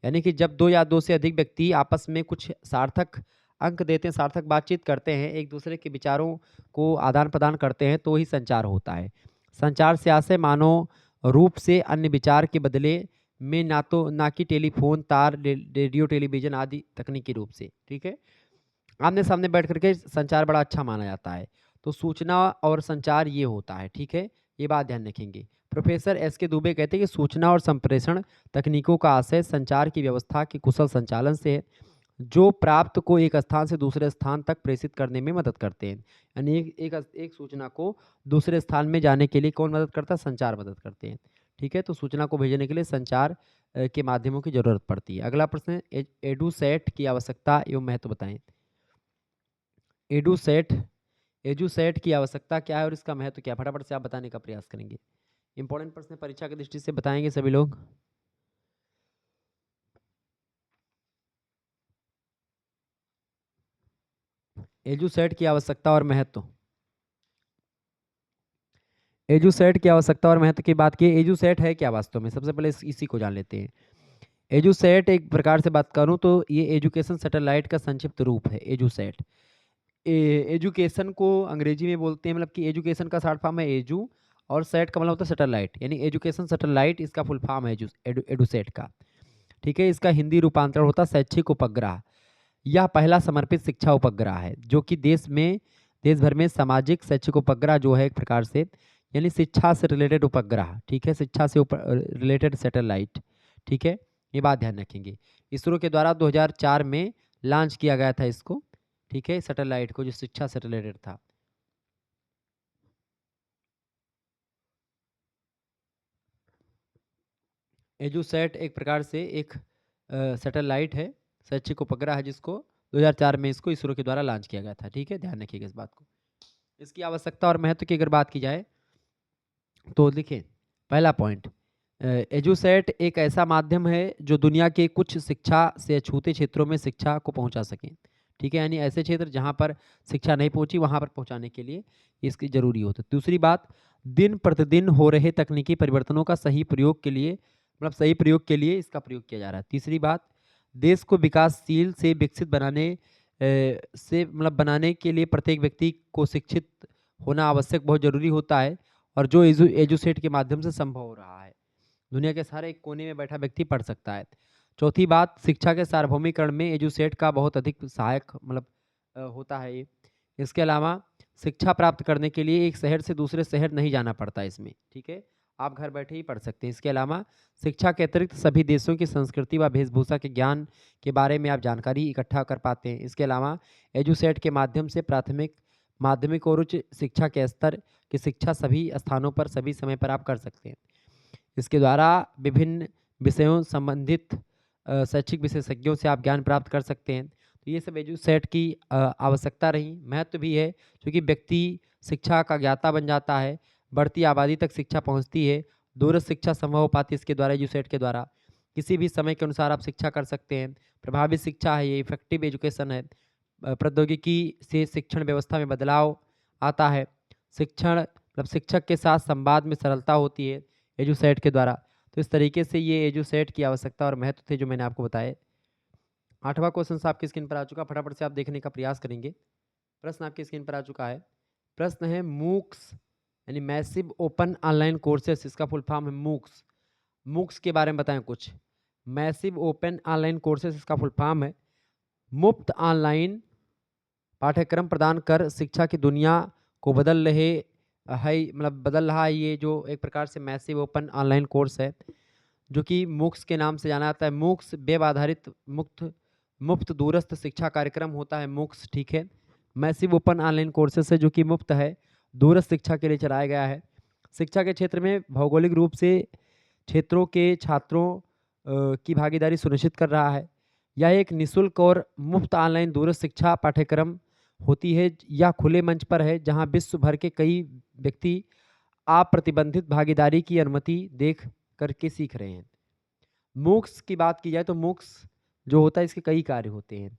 यानी कि जब दो या दो से अधिक व्यक्ति आपस में कुछ सार्थक अंक देते हैं, सार्थक बातचीत करते हैं, एक दूसरे के विचारों को आदान प्रदान करते हैं, तो ही संचार होता है। संचार से आशय मानव रूप से अन्य विचार के बदले में ना कि टेलीफोन, तार, रेडियो, टेलीविजन आदि तकनीकी रूप से, ठीक है। आमने सामने बैठ करके संचार बड़ा अच्छा माना जाता है। तो सूचना और संचार ये होता है, ठीक है, ये बात ध्यान रखेंगे। प्रोफेसर एस के दुबे कहते हैं कि सूचना और संप्रेषण तकनीकों का आशय संचार की व्यवस्था के कुशल संचालन से है, जो प्राप्त को एक स्थान से दूसरे स्थान तक प्रेषित करने में मदद करते हैं। यानी एक सूचना को दूसरे स्थान में जाने के लिए कौन मदद करता है? संचार मदद करते हैं, ठीक है। तो सूचना को भेजने के लिए संचार के माध्यमों की जरूरत पड़ती है। अगला प्रश्न है एडुसेट की आवश्यकता एवं महत्व बताएं। एजुसेट की आवश्यकता क्या है और इसका महत्व क्या है? फटाफट से आप बताने का प्रयास करेंगे। इंपॉर्टेंट प्रश्न परीक्षा की दृष्टि से बताएंगे सभी लोग। एजुसेट की आवश्यकता और महत्व। एजुसेट की आवश्यकता और महत्व की बात की। एजुसेट है क्या वास्तव में? सबसे पहले इसी को जान लेते हैं। एजुसेट एक प्रकार से बात करूं तो ये एजुकेशन सैटेलाइट का संक्षिप्त रूप है। एजुसेट एजुकेशन को अंग्रेजी में बोलते हैं, मतलब कि एजुकेशन का शॉर्ट फॉर्म है एजू, और सेट का मतलब होता है सैटेलाइट, यानी एजुकेशन सैटेलाइट इसका फुल फॉर्म है एडुसेट का, ठीक है। इसका हिंदी रूपांतरण होता है शैक्षिक उपग्रह। यह पहला समर्पित शिक्षा उपग्रह है जो कि देश भर में सामाजिक शैक्षिक उपग्रह जो है एक प्रकार से, यानी शिक्षा से रिलेटेड उपग्रह, ठीक है, शिक्षा से रिलेटेड सैटेलाइट, ठीक है, ये बात ध्यान रखेंगे। इसरो के द्वारा 2004 में लॉन्च किया गया था इसको, ठीक है, सैटेलाइट को, जो शिक्षा से रिलेटेड था। एजुसेट एक प्रकार से एक सैटेलाइट है, शैक्षिक उपग्रह है, जिसको 2004 में इसको इसरो के द्वारा लॉन्च किया गया था, ठीक है, ध्यान रखिएगा इस बात को। इसकी आवश्यकता और महत्व की अगर बात की जाए तो देखिए, पहला पॉइंट, एजुसेट एक ऐसा माध्यम है जो दुनिया के कुछ शिक्षा से अछूते क्षेत्रों में शिक्षा को पहुंचा सके, ठीक है, यानी ऐसे क्षेत्र जहां पर शिक्षा नहीं पहुंची वहां पर पहुंचाने के लिए इसकी जरूरी होती है। दूसरी बात, दिन प्रतिदिन हो रहे तकनीकी परिवर्तनों का सही प्रयोग के लिए, मतलब सही प्रयोग के लिए इसका प्रयोग किया जा रहा है। तीसरी बात, देश को विकासशील से विकसित बनाने के लिए प्रत्येक व्यक्ति को शिक्षित होना आवश्यक, बहुत जरूरी होता है, और जो एजुसेट के माध्यम से संभव हो रहा है। दुनिया के सारे कोने में बैठा व्यक्ति पढ़ सकता है। चौथी बात, शिक्षा के सार्वभौमिकरण में एजुसेट का बहुत अधिक सहायक होता है ये। इसके अलावा शिक्षा प्राप्त करने के लिए एक शहर से दूसरे शहर नहीं जाना पड़ता इसमें, ठीक है, आप घर बैठे ही पढ़ सकते हैं। इसके अलावा शिक्षा के अतिरिक्त सभी देशों की संस्कृति व वेशभूषा के ज्ञान के बारे में आप जानकारी इकट्ठा कर पाते हैं। इसके अलावा एजुसेट के माध्यम से प्राथमिक, माध्यमिक और उच्च शिक्षा के स्तर की शिक्षा सभी स्थानों पर सभी समय पर आप कर सकते हैं। इसके द्वारा विभिन्न विषयों संबंधित शैक्षिक विशेषज्ञों से आप ज्ञान प्राप्त कर सकते हैं। तो ये सब एजुसेट की आवश्यकता रही। महत्व भी है क्योंकि व्यक्ति शिक्षा का ज्ञाता बन जाता है, बढ़ती आबादी तक शिक्षा पहुंचती है, दूरस्थ शिक्षा संभव हो पाती है इसके द्वारा, एजुसेट के द्वारा। किसी भी समय के अनुसार आप शिक्षा कर सकते हैं। प्रभावित शिक्षा है ये, इफेक्टिव एजुकेशन है, प्रौद्योगिकी से शिक्षण व्यवस्था में बदलाव आता है। शिक्षण मतलब शिक्षक के साथ संवाद में सरलता होती है एजुसेट के द्वारा। तो इस तरीके से ये एजुसेट की आवश्यकता और महत्व थे जो मैंने आपको बताए। 8वां क्वेश्चन आपकी स्क्रीन पर आ चुका, फटाफट से आप देखने का प्रयास करेंगे। प्रश्न आपकी स्क्रीन पर आ चुका है। प्रश्न है मूक्स यानी मैसिव ओपन ऑनलाइन कोर्सेस, इसका फुल फॉर्म है मूक्स। मूक्स के बारे में बताएं कुछ। मैसिव ओपन ऑनलाइन कोर्सेस इसका फुल फॉर्म है मुफ्त ऑनलाइन पाठ्यक्रम प्रदान कर शिक्षा की दुनिया को बदल रहे है, मतलब बदल रहा है। ये जो एक प्रकार से मैसिव ओपन ऑनलाइन कोर्स है जो कि मूक्स के नाम से जाना जाता है। मूक्स वेब आधारित मुफ्त दूरस्थ शिक्षा कार्यक्रम होता है मूक्स, ठीक है। मैसिव ओपन ऑनलाइन कोर्सेस है जो कि मुफ्त है, दूरस्थ शिक्षा के लिए चलाया गया है। शिक्षा के क्षेत्र में भौगोलिक रूप से क्षेत्रों के छात्रों की भागीदारी सुनिश्चित कर रहा है। यह एक निःशुल्क और मुफ्त ऑनलाइन दूरस्थ शिक्षा पाठ्यक्रम होती है। यह खुले मंच पर है जहां विश्व भर के कई व्यक्ति अप्रतिबंधित भागीदारी की अनुमति देख करके सीख रहे हैं। मूक्स की बात की जाए तो मूक्स जो होता है इसके कई कार्य होते हैं।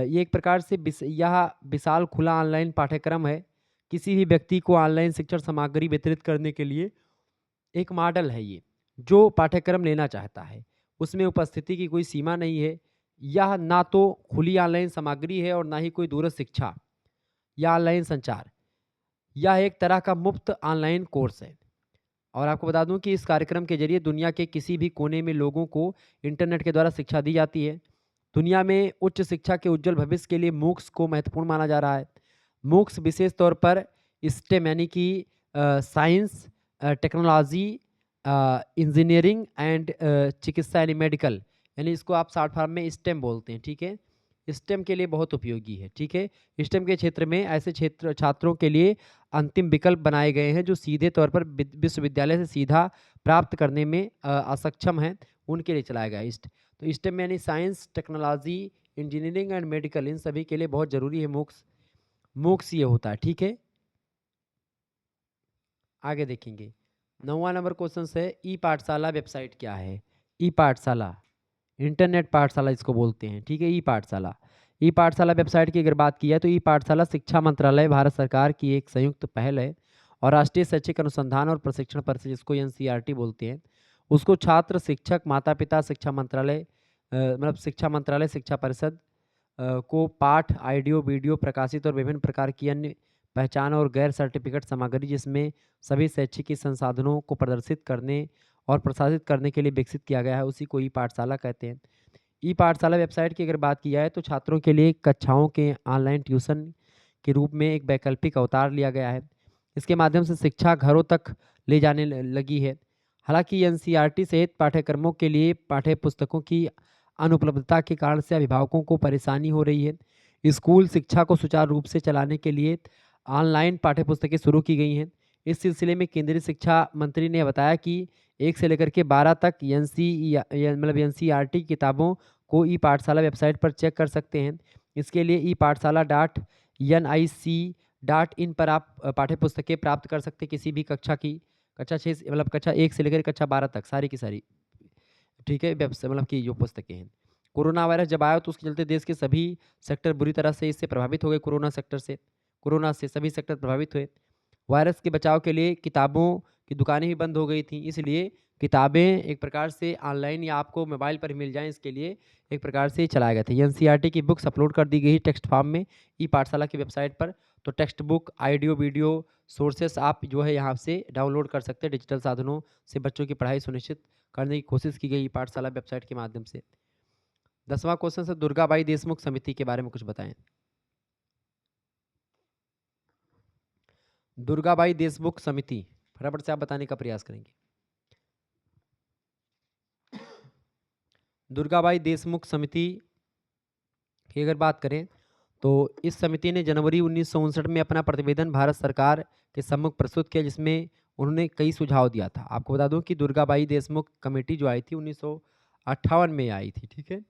ये एक प्रकार से यह विशाल खुला ऑनलाइन पाठ्यक्रम है। किसी भी व्यक्ति को ऑनलाइन शिक्षण सामग्री वितरित करने के लिए एक मॉडल है ये, जो पाठ्यक्रम लेना चाहता है उसमें उपस्थिति की कोई सीमा नहीं है। यह ना तो खुली ऑनलाइन सामग्री है और ना ही कोई दूरस्थ शिक्षा या ऑनलाइन संचार। यह एक तरह का मुफ्त ऑनलाइन कोर्स है। और आपको बता दूं कि इस कार्यक्रम के जरिए दुनिया के किसी भी कोने में लोगों को इंटरनेट के द्वारा शिक्षा दी जाती है। दुनिया में उच्च शिक्षा के उज्जवल भविष्य के लिए मूक्स को महत्वपूर्ण माना जा रहा है। मूक्स विशेष तौर पर स्टेम यानी कि साइंस, टेक्नोलॉजी, इंजीनियरिंग एंड चिकित्सा यानी मेडिकल, यानी इसको आप शॉर्ट फॉर्म में स्टेम बोलते हैं, ठीक है। स्टेम के लिए बहुत उपयोगी है, ठीक है। स्टेम के क्षेत्र में ऐसे छात्रों के लिए अंतिम विकल्प बनाए गए हैं जो सीधे तौर पर विश्वविद्यालय से सीधा प्राप्त करने में असक्षम हैं, उनके लिए चलाया गया है। तो स्टेम यानी science, technology, engineering and medical, इन सभी के लिए बहुत ज़रूरी है मूक्स। मूक्स ये होता है, ठीक है। आगे देखेंगे 9वां नंबर क्वेश्चन है ई पाठशाला वेबसाइट क्या है। ई पाठशाला इंटरनेट पाठशाला इसको बोलते हैं, ठीक है। ई पाठशाला वेबसाइट की अगर बात की जाए तो ई पाठशाला शिक्षा मंत्रालय भारत सरकार की एक संयुक्त पहल है और राष्ट्रीय शैक्षिक अनुसंधान और प्रशिक्षण परिषद, जिसको एनसीईआरटी बोलते हैं, उसको छात्र, शिक्षक, माता पिता, शिक्षा मंत्रालय मतलब शिक्षा मंत्रालय, शिक्षा परिषद को पाठ, ऑडियो, वीडियो प्रकाशित और विभिन्न प्रकार की अन्य पहचान और गैर सर्टिफिकेट सामग्री जिसमें सभी शैक्षिक संसाधनों को प्रदर्शित करने और प्रसारित करने के लिए विकसित किया गया है, उसी को ई पाठशाला कहते हैं। ई पाठशाला वेबसाइट की अगर बात की जाए तो छात्रों के लिए कक्षाओं के ऑनलाइन ट्यूशन के रूप में एक वैकल्पिक अवतार लिया गया है। इसके माध्यम से शिक्षा घरों तक ले जाने लगी है। हालांकि एनसीईआरटी सहित पाठ्यक्रमों के लिए पाठ्य पुस्तकों की अनुपलब्धता के कारण से अभिभावकों को परेशानी हो रही है। स्कूल शिक्षा को सुचारू रूप से चलाने के लिए ऑनलाइन पाठ्यपुस्तकें शुरू की गई हैं। इस सिलसिले में केंद्रीय शिक्षा मंत्री ने बताया कि 1 से लेकर के 12 तक एनसीईआरटी किताबों को ई पाठशाला वेबसाइट पर चेक कर सकते हैं। इसके लिए ई पाठशाला .nic.in पर आप पाठ्यपुस्तकें प्राप्त कर सकते हैं किसी भी कक्षा की। कक्षा 6 मतलब कक्षा 1 से लेकर कक्षा 12 तक सारी की सारी, ठीक है, मतलब की जो पुस्तकें हैं। कोरोना वायरस जब आया तो उसके चलते देश के सभी सेक्टर बुरी तरह से इससे प्रभावित हो गए। कोरोना से सभी सेक्टर प्रभावित हुए। वायरस के बचाव के लिए किताबों की दुकानें भी बंद हो गई थी, इसलिए किताबें एक प्रकार से ऑनलाइन या आपको मोबाइल पर मिल जाएं, इसके लिए एक प्रकार से चलाए गए थे। एनसीईआरटी की बुक्स अपलोड कर दी गई टेक्स्ट फॉर्म में ई पाठशाला की वेबसाइट पर। तो text book, audio, video sources आप जो है यहाँ से डाउनलोड कर सकते हैं। डिजिटल साधनों से बच्चों की पढ़ाई सुनिश्चित करने की कोशिश की गई ई पाठशाला वेबसाइट के माध्यम से। 10वां क्वेश्चन है दुर्गाबाई देशमुख समिति के बारे में कुछ बताएं। दुर्गाबाई देशमुख समिति फटाफट से आप बताने का प्रयास करेंगे। दुर्गाबाई देशमुख समिति की अगर बात करें तो इस समिति ने जनवरी 1959 में अपना प्रतिवेदन भारत सरकार के सम्मुख प्रस्तुत किया, जिसमें उन्होंने कई सुझाव दिया था। आपको बता दूं कि दुर्गाबाई देशमुख कमेटी जो आई थी 1958 में आई थी, ठीक है।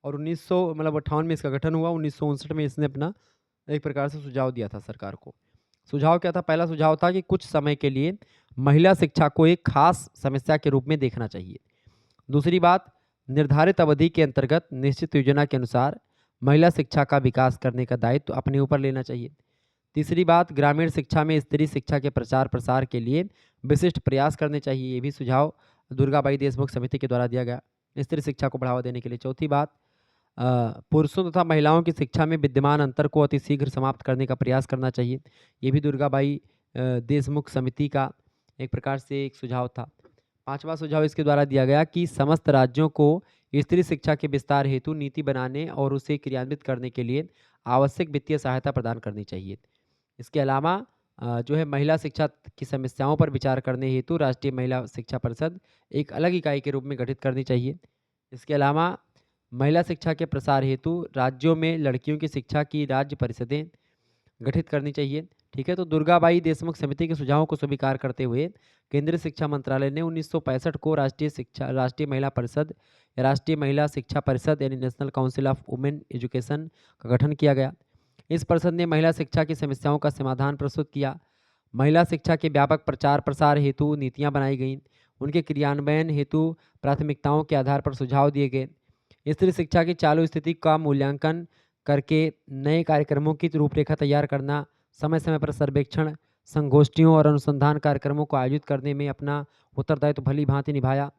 और 1958 में इसका गठन हुआ। 1959 में इसने अपना एक प्रकार से सुझाव दिया था सरकार को। सुझाव क्या था? पहला सुझाव था कि कुछ समय के लिए महिला शिक्षा को एक खास समस्या के रूप में देखना चाहिए। दूसरी बात, निर्धारित अवधि के अंतर्गत निश्चित योजना के अनुसार महिला शिक्षा का विकास करने का दायित्व अपने ऊपर लेना चाहिए। तीसरी बात, ग्रामीण शिक्षा में स्त्री शिक्षा के प्रचार प्रसार के लिए विशिष्ट प्रयास करने चाहिए। ये भी सुझाव दुर्गाबाई देशमुख समिति के द्वारा दिया गया स्त्री शिक्षा को बढ़ावा देने के लिए। चौथी बात, पुरुषों तथा महिलाओं की शिक्षा में विद्यमान अंतर को अतिशीघ्र समाप्त करने का प्रयास करना चाहिए। ये भी दुर्गाबाई देशमुख समिति का एक प्रकार से एक सुझाव था। पांचवा सुझाव इसके द्वारा दिया गया कि समस्त राज्यों को स्त्री शिक्षा के विस्तार हेतु नीति बनाने और उसे क्रियान्वित करने के लिए आवश्यक वित्तीय सहायता प्रदान करनी चाहिए। इसके अलावा जो है महिला शिक्षा की समस्याओं पर विचार करने हेतु राष्ट्रीय महिला शिक्षा परिषद एक अलग इकाई के रूप में गठित करनी चाहिए। इसके अलावा महिला शिक्षा के प्रसार हेतु राज्यों में लड़कियों की शिक्षा की राज्य परिषदें गठित करनी चाहिए। ठीक है, तो दुर्गाबाई देशमुख समिति के सुझावों को स्वीकार करते हुए केंद्रीय शिक्षा मंत्रालय ने 1965 को राष्ट्रीय महिला परिषद या राष्ट्रीय महिला शिक्षा परिषद यानी national council of women education का गठन किया गया। इस परिषद ने महिला शिक्षा की समस्याओं का समाधान प्रस्तुत किया। महिला शिक्षा के व्यापक प्रचार प्रसार हेतु नीतियां बनाई गईं। उनके क्रियान्वयन हेतु प्राथमिकताओं के आधार पर सुझाव दिए गए। स्त्री शिक्षा की चालू स्थिति का मूल्यांकन करके नए कार्यक्रमों की रूपरेखा तैयार करना, समय समय पर सर्वेक्षण, संगोष्ठियों और अनुसंधान कार्यक्रमों को आयोजित करने में अपना उत्तरदायित्व भली भांति निभाया।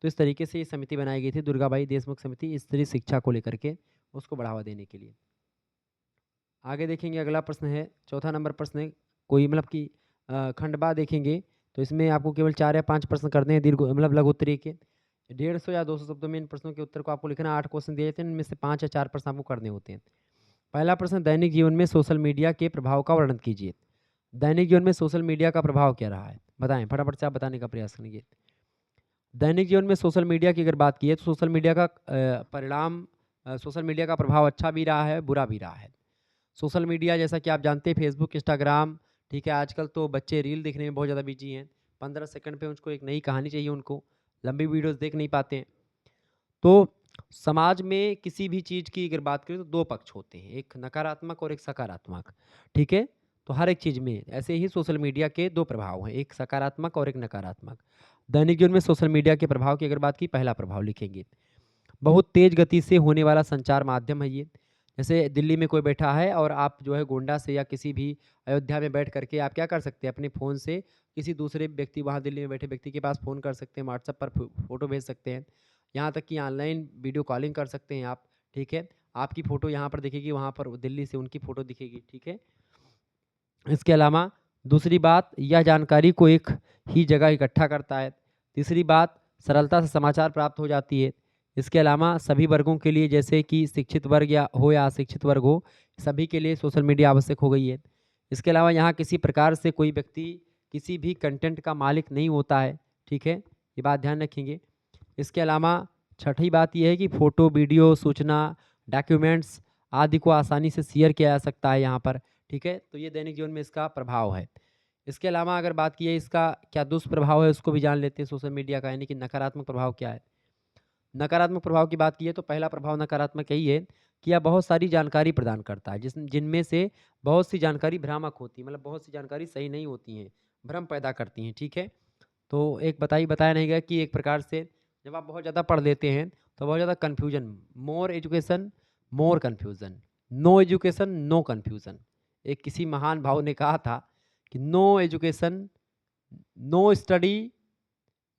तो इस तरीके से ये समिति बनाई गई थी, दुर्गाबाई देशमुख समिति, स्त्री शिक्षा को लेकर के उसको बढ़ावा देने के लिए। आगे देखेंगे, अगला प्रश्न है, चौथा नंबर प्रश्न है, कोई मतलब कि खंडबा देखेंगे तो इसमें आपको केवल 4 या 5 प्रश्न करने हैं, दीर्घ मतलब लघु उत्तरीय के। 150 या 200 शब्दों में इन प्रश्नों के उत्तर को आपको लिखना। 8 क्वेश्चन दिए जाते हैं, इनमें से 5 या 4 प्रश्न आपको करने होते हैं। पहला प्रश्न, दैनिक जीवन में सोशल मीडिया के प्रभाव का वर्णन कीजिए। दैनिक जीवन में सोशल मीडिया का प्रभाव क्या रहा है, बताएं, फटाफट से आप बताने का प्रयास करेंगे। दैनिक जीवन में सोशल मीडिया की अगर बात की है तो सोशल मीडिया का परिणाम, सोशल मीडिया का प्रभाव अच्छा भी रहा है, बुरा भी रहा है। सोशल मीडिया जैसा कि आप जानते हैं, फेसबुक, इंस्टाग्राम, ठीक है, आजकल तो बच्चे रील देखने में बहुत ज़्यादा बिजी हैं। 15 सेकंड पे उसको एक नई कहानी चाहिए, उनको लंबी वीडियोस देख नहीं पाते हैं। तो समाज में किसी भी चीज़ की अगर बात करें तो 2 पक्ष होते हैं, एक नकारात्मक और एक सकारात्मक, ठीक है? तो हर एक चीज़ में ऐसे ही सोशल मीडिया के 2 प्रभाव हैं, एक सकारात्मक और एक नकारात्मक। दैनिक जीवन में सोशल मीडिया के प्रभाव की अगर बात की, पहला प्रभाव लिखेंगे, बहुत तेज गति से होने वाला संचार माध्यम है ये। जैसे दिल्ली में कोई बैठा है और आप जो है गोंडा से या किसी भी अयोध्या में बैठ करके आप क्या कर सकते हैं, अपने फ़ोन से किसी दूसरे व्यक्ति, वहाँ दिल्ली में बैठे व्यक्ति के पास फ़ोन कर सकते हैं, व्हाट्सएप पर फ़ोटो भेज सकते हैं, यहाँ तक कि ऑनलाइन वीडियो कॉलिंग कर सकते हैं आप, ठीक है? आपकी फ़ोटो यहाँ पर दिखेगी, वहाँ पर दिल्ली से उनकी फ़ोटो दिखेगी, ठीक है? इसके अलावा दूसरी बात, यह जानकारी को एक ही जगह इकट्ठा करता है। तीसरी बात, सरलता से समाचार प्राप्त हो जाती है। इसके अलावा सभी वर्गों के लिए, जैसे कि शिक्षित वर्ग या अशिक्षित वर्ग हो, सभी के लिए सोशल मीडिया आवश्यक हो गई है। इसके अलावा यहाँ किसी प्रकार से कोई व्यक्ति किसी भी कंटेंट का मालिक नहीं होता है, ठीक है? ये बात ध्यान रखेंगे। इसके अलावा छठी बात ये है कि फ़ोटो, वीडियो, सूचना, डॉक्यूमेंट्स आदि को आसानी से शेयर किया जा सकता है यहाँ पर, ठीक है? तो ये दैनिक जीवन में इसका प्रभाव है। इसके अलावा अगर बात की है इसका क्या दुष्प्रभाव है, उसको भी जान लेते हैं सोशल मीडिया का, यानी कि नकारात्मक प्रभाव क्या है। नकारात्मक प्रभाव की बात की है तो पहला प्रभाव नकारात्मक यही है कि यह बहुत सारी जानकारी प्रदान करता है, जिनमें से बहुत सी जानकारी भ्रामक होती है, मतलब बहुत सी जानकारी सही नहीं होती हैं, भ्रम पैदा करती हैं, ठीक है? तो एक बताया नहीं गया कि एक प्रकार से जब आप बहुत ज़्यादा पढ़ लेते हैं तो बहुत ज़्यादा confusion, more education more confusion, no education no confusion. एक किसी महान भाव ने कहा था कि no education no study,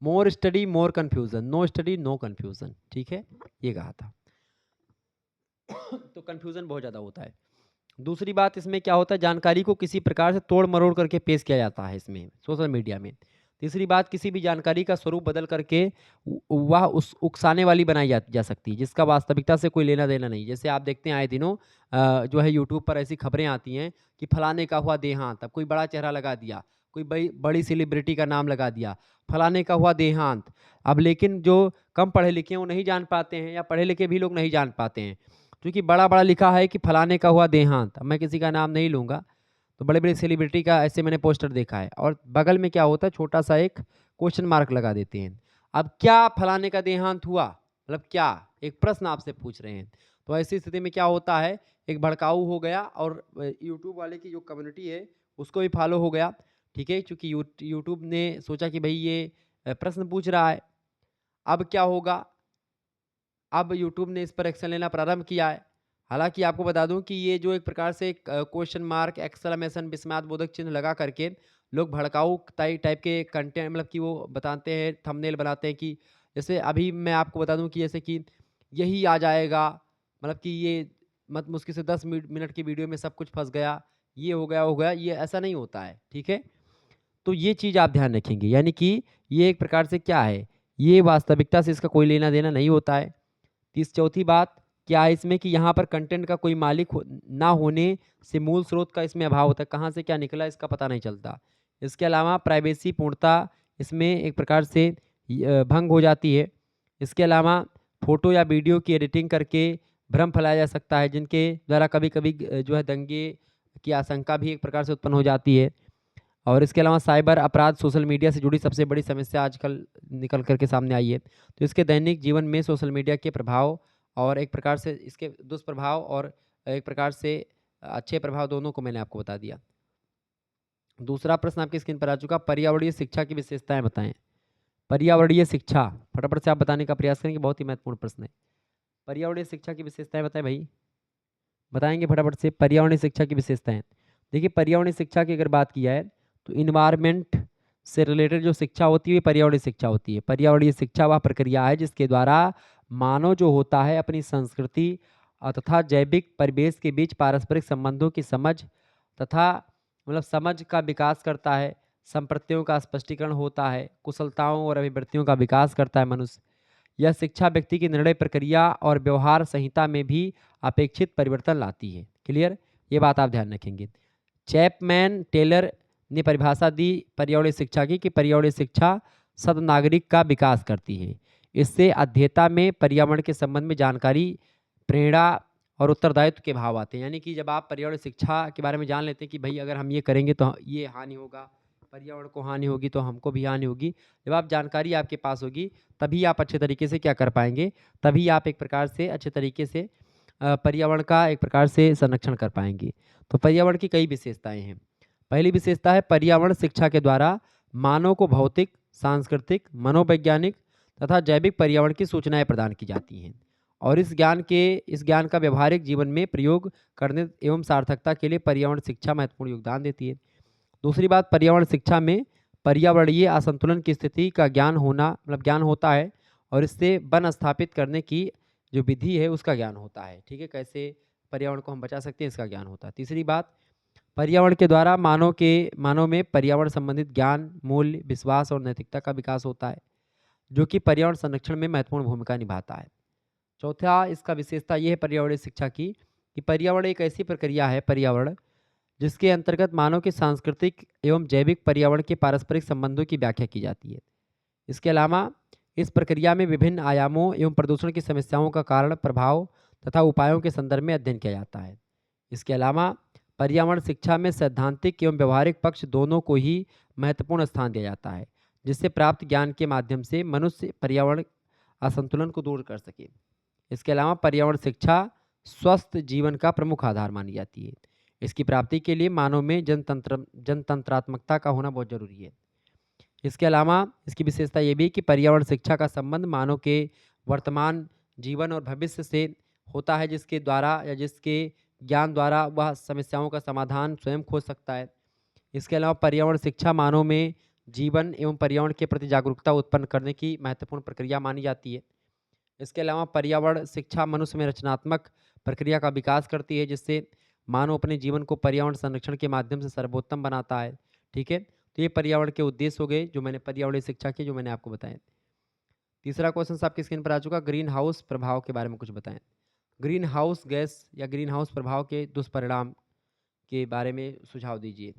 more study more confusion, no study no confusion, ठीक है, ये कहा था। तो कन्फ्यूजन बहुत ज़्यादा होता है। दूसरी बात इसमें क्या होता है, जानकारी को किसी प्रकार से तोड़ मरोड़ करके पेश किया जाता है इसमें सोशल मीडिया में। तीसरी बात, किसी भी जानकारी का स्वरूप बदल करके वह उस उकसाने वाली बनाई जा सकती है, जिसका वास्तविकता से कोई लेना देना नहीं। जैसे आप देखते हैं आए दिनों जो है यूट्यूब पर ऐसी खबरें आती हैं कि फलाने का हुआ देहांत, अब कोई बड़ा चेहरा लगा दिया, कोई बड़ी सेलिब्रिटी का नाम लगा दिया, फलाने का हुआ देहांत। अब लेकिन जो कम पढ़े लिखे हैं वो नहीं जान पाते हैं, या पढ़े लिखे भी लोग नहीं जान पाते हैं, क्योंकि बड़ा-बड़ा लिखा है कि फलाने का हुआ देहांत। अब मैं किसी का नाम नहीं लूँगा, तो बड़े-बड़े सेलिब्रिटी का ऐसे मैंने पोस्टर देखा है, और बगल में क्या होता है, छोटा-सा एक क्वेश्चन मार्क लगा देते हैं। अब क्या फलाने का देहांत हुआ? मतलब क्या? एक प्रश्न आपसे पूछ रहे हैं। तो ऐसी स्थिति में क्या होता है, एक भड़काऊ हो गया और यूट्यूब वाले की जो कम्युनिटी है, उसको भी फॉलो हो गया, ठीक है? चूँकि यूट्यूब ने सोचा कि भई ये प्रश्न पूछ रहा है, अब क्या होगा? अब यूट्यूब ने इस पर एक्शन लेना प्रारंभ किया है। हालाँकि आपको बता दूँ कि ये जो एक प्रकार से क्वेश्चन मार्क, एक्सक्लेमेशन, विस्मयादिबोधक चिन्ह लगा करके लोग भड़काऊ टाइप के कंटेंट मतलब कि वो बताते हैं, थंबनेल बनाते हैं कि जैसे अभी मैं आपको बता दूँ कि जैसे कि यही आ जाएगा, मतलब कि ये मत मुश्किल से 10 मिनट की वीडियो में सब कुछ फँस गया, ये हो गया, ये ऐसा नहीं होता है, ठीक है? तो ये चीज़ आप ध्यान रखेंगे, यानी कि ये एक प्रकार से क्या है, ये वास्तविकता से इसका कोई लेना-देना नहीं होता है। चौथी बात क्या है इसमें कि यहाँ पर कंटेंट का कोई मालिक ना होने से मूल स्रोत का इसमें अभाव होता है, कहाँ से क्या निकला इसका पता नहीं चलता। इसके अलावा प्राइवेसी पूर्णता इसमें एक प्रकार से भंग हो जाती है। इसके अलावा फ़ोटो या वीडियो की एडिटिंग करके भ्रम फैलाया जा सकता है, जिनके द्वारा कभी-कभी जो है दंगे की आशंका भी एक प्रकार से उत्पन्न हो जाती है। और इसके अलावा साइबर अपराध सोशल मीडिया से जुड़ी सबसे बड़ी समस्या आजकल निकल कर के सामने आई है। तो इसके दैनिक जीवन में सोशल मीडिया के प्रभाव और एक प्रकार से इसके दुष्प्रभाव और एक प्रकार से अच्छे प्रभाव दोनों को मैंने आपको बता दिया। दूसरा प्रश्न आपकी स्क्रीन पर आ चुका, पर्यावरणीय शिक्षा की विशेषताएँ बताएँ। पर्यावरणीय शिक्षा, फटाफट से आप बताने का प्रयास करेंगे, बहुत ही महत्वपूर्ण प्रश्न है। पर्यावरणीय शिक्षा की विशेषताएँ बताएँ भाई। बताएँगे फटाफट से पर्यावरणीय शिक्षा की विशेषताएँ। देखिए पर्यावरणीय शिक्षा की अगर बात की जाए तो इन्वायरमेंट से रिलेटेड जो शिक्षा होती है, पर्यावरणीय शिक्षा होती है। पर्यावरणीय शिक्षा वह प्रक्रिया है जिसके द्वारा मानव जो होता है अपनी संस्कृति तथा जैविक परिवेश के बीच पारस्परिक संबंधों की समझ तथा मतलब समझ का विकास करता है, संप्रत्यों का स्पष्टीकरण होता है, कुशलताओं और अभिवृत्तियों का विकास करता है मनुष्य। यह शिक्षा व्यक्ति की निर्णय प्रक्रिया और व्यवहार संहिता में भी अपेक्षित परिवर्तन लाती है। क्लियर? ये बात आप ध्यान रखेंगे। चैपमैन टेलर ने परिभाषा दी पर्यावरणीय शिक्षा की कि पर्यावरणीय शिक्षा सद्नागरिक का विकास करती है। इससे अध्येता में पर्यावरण के संबंध में जानकारी, प्रेरणा और उत्तरदायित्व के भाव आते हैं। यानी कि जब आप पर्यावरण शिक्षा के बारे में जान लेते हैं कि भाई अगर हम ये करेंगे तो ये हानि होगा, पर्यावरण को हानि होगी तो हमको भी हानि होगी। जब आप जानकारी आपके पास होगी तभी आप अच्छे तरीके से क्या कर पाएँगे, तभी आप एक प्रकार से अच्छे तरीके से पर्यावरण का एक प्रकार से संरक्षण कर पाएँगे। तो पर्यावरण की कई विशेषताएँ हैं। पहली विशेषता है पर्यावरण शिक्षा के द्वारा मानव को भौतिक, सांस्कृतिक, मनोवैज्ञानिक तथा जैविक पर्यावरण की सूचनाएँ प्रदान की जाती हैं और इस ज्ञान का व्यावहारिक जीवन में प्रयोग करने एवं सार्थकता के लिए पर्यावरण शिक्षा महत्वपूर्ण योगदान देती है। दूसरी बात पर्यावरण शिक्षा में पर्यावरणीय असंतुलन की स्थिति का ज्ञान होना मतलब ज्ञान होता है और इससे वन स्थापित करने की जो विधि है उसका ज्ञान होता है। ठीक है, कैसे पर्यावरण को हम बचा सकते हैं इसका ज्ञान होता है। तीसरी बात पर्यावरण के द्वारा मानव में पर्यावरण संबंधित ज्ञान, मूल्य, विश्वास और नैतिकता का विकास होता है, जो कि पर्यावरण संरक्षण में महत्वपूर्ण भूमिका निभाता है। चौथा इसका विशेषता ये है पर्यावरणीय शिक्षा की कि पर्यावरण एक ऐसी प्रक्रिया है जिसके अंतर्गत मानव के सांस्कृतिक एवं जैविक पर्यावरण के पारस्परिक संबंधों की व्याख्या की जाती है। इसके अलावा इस प्रक्रिया में विभिन्न आयामों एवं प्रदूषण की समस्याओं का कारण, प्रभाव तथा उपायों के संदर्भ में अध्ययन किया जाता है। इसके अलावा पर्यावरण शिक्षा में सैद्धांतिक एवं व्यवहारिक पक्ष दोनों को ही महत्वपूर्ण स्थान दिया जाता है, जिससे प्राप्त ज्ञान के माध्यम से मनुष्य पर्यावरण असंतुलन को दूर कर सके। इसके अलावा पर्यावरण शिक्षा स्वस्थ जीवन का प्रमुख आधार मानी जाती है। इसकी प्राप्ति के लिए मानव में जनतंत्रात्मकता का होना बहुत जरूरी है। इसके अलावा इसकी विशेषता ये भी है कि पर्यावरण शिक्षा का संबंध मानव के वर्तमान जीवन और भविष्य से होता है, जिसके द्वारा या जिसके ज्ञान द्वारा वह समस्याओं का समाधान स्वयं खोज सकता है। इसके अलावा पर्यावरण शिक्षा मानव में जीवन एवं पर्यावरण के प्रति जागरूकता उत्पन्न करने की महत्वपूर्ण प्रक्रिया मानी जाती है। इसके अलावा पर्यावरण शिक्षा मनुष्य में रचनात्मक प्रक्रिया का विकास करती है, जिससे मानव अपने जीवन को पर्यावरण संरक्षण के माध्यम से सर्वोत्तम बनाता है। ठीक है, तो ये पर्यावरण के उद्देश्य हो गए जो मैंने पर्यावरणीय शिक्षा के जो मैंने आपको बताए। तीसरा क्वेश्चन आपकी स्क्रीन पर आ चुका, ग्रीन हाउस प्रभाव के बारे में कुछ बताएं। ग्रीन हाउस गैस या ग्रीन हाउस प्रभाव के दुष्परिणाम के बारे में सुझाव दीजिए।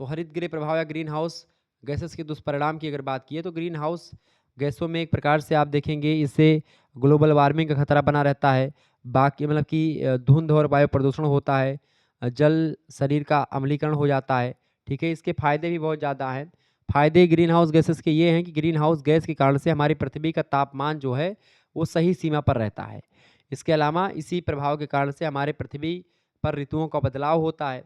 तो हरित गृह प्रभाव या ग्रीन हाउस गैसेस के दुष्परिणाम की अगर बात की है तो ग्रीन हाउस गैसों में एक प्रकार से आप देखेंगे इससे ग्लोबल वार्मिंग का खतरा बना रहता है। बाकी मतलब कि धुंध और वायु प्रदूषण होता है, जल शरीर का अम्लीकरण हो जाता है। ठीक है, इसके फायदे भी बहुत ज़्यादा हैं। फायदे ग्रीन हाउस गैसेस के ये हैं कि ग्रीन हाउस गैस के कारण से हमारी पृथ्वी का तापमान जो है वो सही सीमा पर रहता है। इसके अलावा इसी प्रभाव के कारण से हमारे पृथ्वी पर ऋतुओं का बदलाव होता है।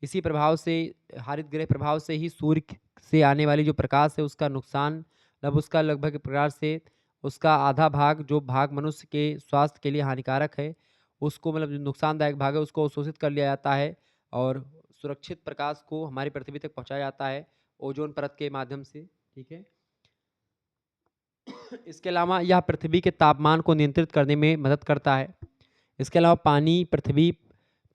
इसी प्रभाव से हरित गृह प्रभाव से ही सूर्य से आने वाली जो प्रकाश है उसका नुकसान मतलब उसका लगभग एक प्रकार से उसका आधा भाग, जो भाग मनुष्य के स्वास्थ्य के लिए हानिकारक है, उसको मतलब जो नुकसानदायक भाग है उसको अवशोषित कर लिया जाता है और सुरक्षित प्रकाश को हमारी पृथ्वी तक पहुँचाया जाता है ओज़ोन परत के माध्यम से, ठीक है? इसके अलावा यह पृथ्वी के तापमान को नियंत्रित करने में मदद करता है। इसके अलावा पानी पृथ्वी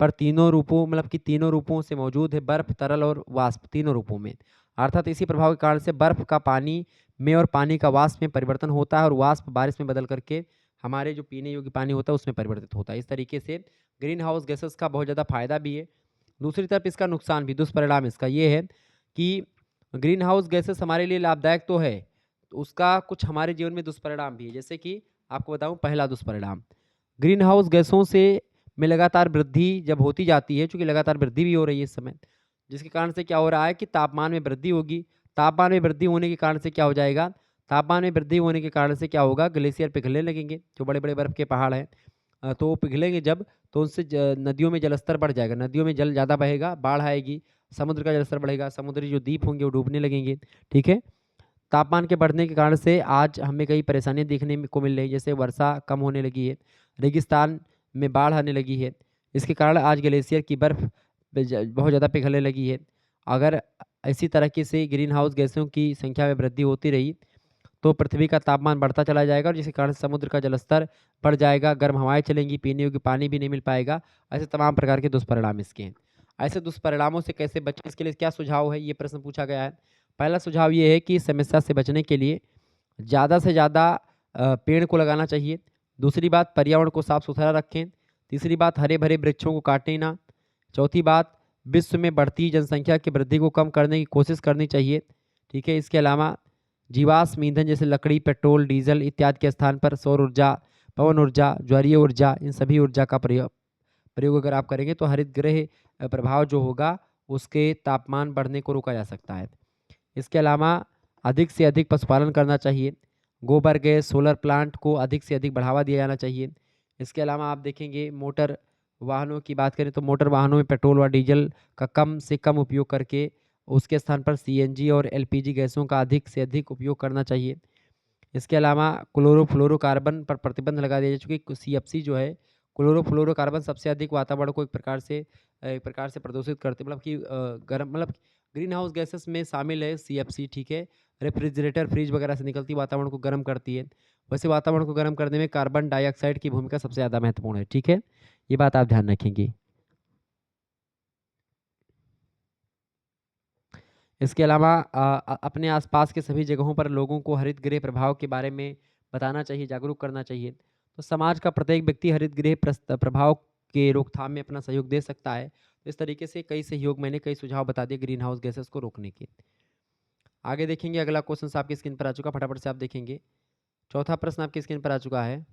पर तीनों रूपों मतलब कि तीनों रूपों से मौजूद है, बर्फ, तरल और वाष्प तीनों रूपों में। अर्थात इसी प्रभाव के कारण से बर्फ का पानी में और पानी का वाष्प में परिवर्तन होता है और वाष्प बारिश में बदल करके हमारे जो पीने योग्य पानी होता है उसमें परिवर्तित होता है। इस तरीके से ग्रीन हाउस गैसेस का बहुत ज़्यादा फायदा भी है। दूसरी तरफ इसका नुकसान भी, दुष्परिणाम इसका ये है कि ग्रीन हाउस गैसेस हमारे लिए लाभदायक तो है, तो उसका कुछ हमारे जीवन में दुष्परिणाम भी है। जैसे कि आपको बताऊँ, पहला दुष्परिणाम, ग्रीन हाउस गैसों से में लगातार वृद्धि जब होती जाती है, चूँकि लगातार वृद्धि भी हो रही है इस समय, जिसके कारण से क्या हो रहा है कि तापमान में वृद्धि होगी। तापमान में वृद्धि होने के कारण से क्या हो जाएगा, तापमान में वृद्धि होने के कारण से क्या होगा, ग्लेशियर पिघलने लगेंगे, जो बड़े-बड़े बर्फ़ के पहाड़ हैं। तो वो पिघलेंगे जब, तो उनसे नदियों में जलस्तर बढ़ जाएगा, नदियों में जल ज़्यादा बहेगा, बाढ़ आएगी, समुद्र का जलस्तर बढ़ेगा, समुद्री जो द्वीप होंगे वो डूबने लगेंगे, ठीक है? तापमान के बढ़ने के कारण से आज हमें कई परेशानियाँ देखने को मिल रही है, जैसे वर्षा कम होने लगी है, रेगिस्तान में बाढ़ आने लगी है। इसके कारण आज ग्लेशियर की बर्फ़ बहुत ज़्यादा पिघलने लगी है। अगर इसी तरीके से ग्रीन हाउस गैसों की संख्या में वृद्धि होती रही, तो पृथ्वी का तापमान बढ़ता चला जाएगा और जिसके कारण समुद्र का जलस्तर बढ़ जाएगा, गर्म हवाएँ चलेंगी, पीने योग्य पानी भी नहीं मिल पाएगा। ऐसे तमाम प्रकार के दुष्परिणाम इसके हैं। ऐसे दुष्परिणामों से कैसे बचें, इसके लिए क्या सुझाव है, ये प्रश्न पूछा गया है। पहला सुझाव ये है कि इस समस्या से बचने के लिए ज़्यादा से ज़्यादा पेड़ को लगाना चाहिए। दूसरी बात, पर्यावरण को साफ-सुथरा रखें। तीसरी बात, हरे-भरे वृक्षों को काटें ना। चौथी बात, विश्व में बढ़ती जनसंख्या की वृद्धि को कम करने की कोशिश करनी चाहिए, ठीक है? इसके अलावा जीवाश्म ईंधन जैसे लकड़ी, पेट्रोल, डीज़ल इत्यादि के स्थान पर सौर ऊर्जा, पवन ऊर्जा, ज्वारीय ऊर्जा, इन सभी ऊर्जा का प्रयोग अगर आप करेंगे तो हरित गृह प्रभाव जो होगा, उसके तापमान बढ़ने को रोका जा सकता है। इसके अलावा अधिक से अधिक पशुपालन करना चाहिए। गोबर गैस, सोलर प्लांट को अधिक से अधिक बढ़ावा दिया जाना चाहिए। इसके अलावा आप देखेंगे, मोटर वाहनों की बात करें तो मोटर वाहनों में पेट्रोल व डीजल का कम से कम उपयोग करके उसके स्थान पर सीएनजी और एलपीजी गैसों का अधिक से अधिक उपयोग करना चाहिए। इसके अलावा क्लोरोफ्लोरोकार्बन पर प्रतिबंध लगा दिया जाए, चूँकि सीएफसी जो है, क्लोरोफ्लोरोकार्बन सबसे अधिक वातावरण को एक प्रकार से प्रदूषित करते, मतलब कि गर्म मतलब ग्रीन हाउस गैसेस में शामिल है सीएफसी, ठीक है? रेफ्रिजरेटर, फ्रिज वगैरह से निकलती वातावरण को गर्म करती है। वैसे वातावरण को गर्म करने में कार्बन डाइऑक्साइड की भूमिका सबसे ज़्यादा महत्वपूर्ण है, ठीक है? ये बात आप ध्यान रखेंगे। इसके अलावा अपने आसपास के सभी जगहों पर लोगों को हरित गृह प्रभाव के बारे में बताना चाहिए, जागरूक करना चाहिए। तो समाज का प्रत्येक व्यक्ति हरित गृह प्रभाव के रोकथाम में अपना सहयोग दे सकता है। तो इस तरीके से कई सहयोग, मैंने कई सुझाव बता दिए ग्रीन हाउस गैसेस को रोकने के। आगे देखेंगे, अगला क्वेश्चन आपकी स्क्रीन पर आ चुका, फटाफट से आप देखेंगे। चौथा प्रश्न आपकी स्क्रीन पर आ चुका है।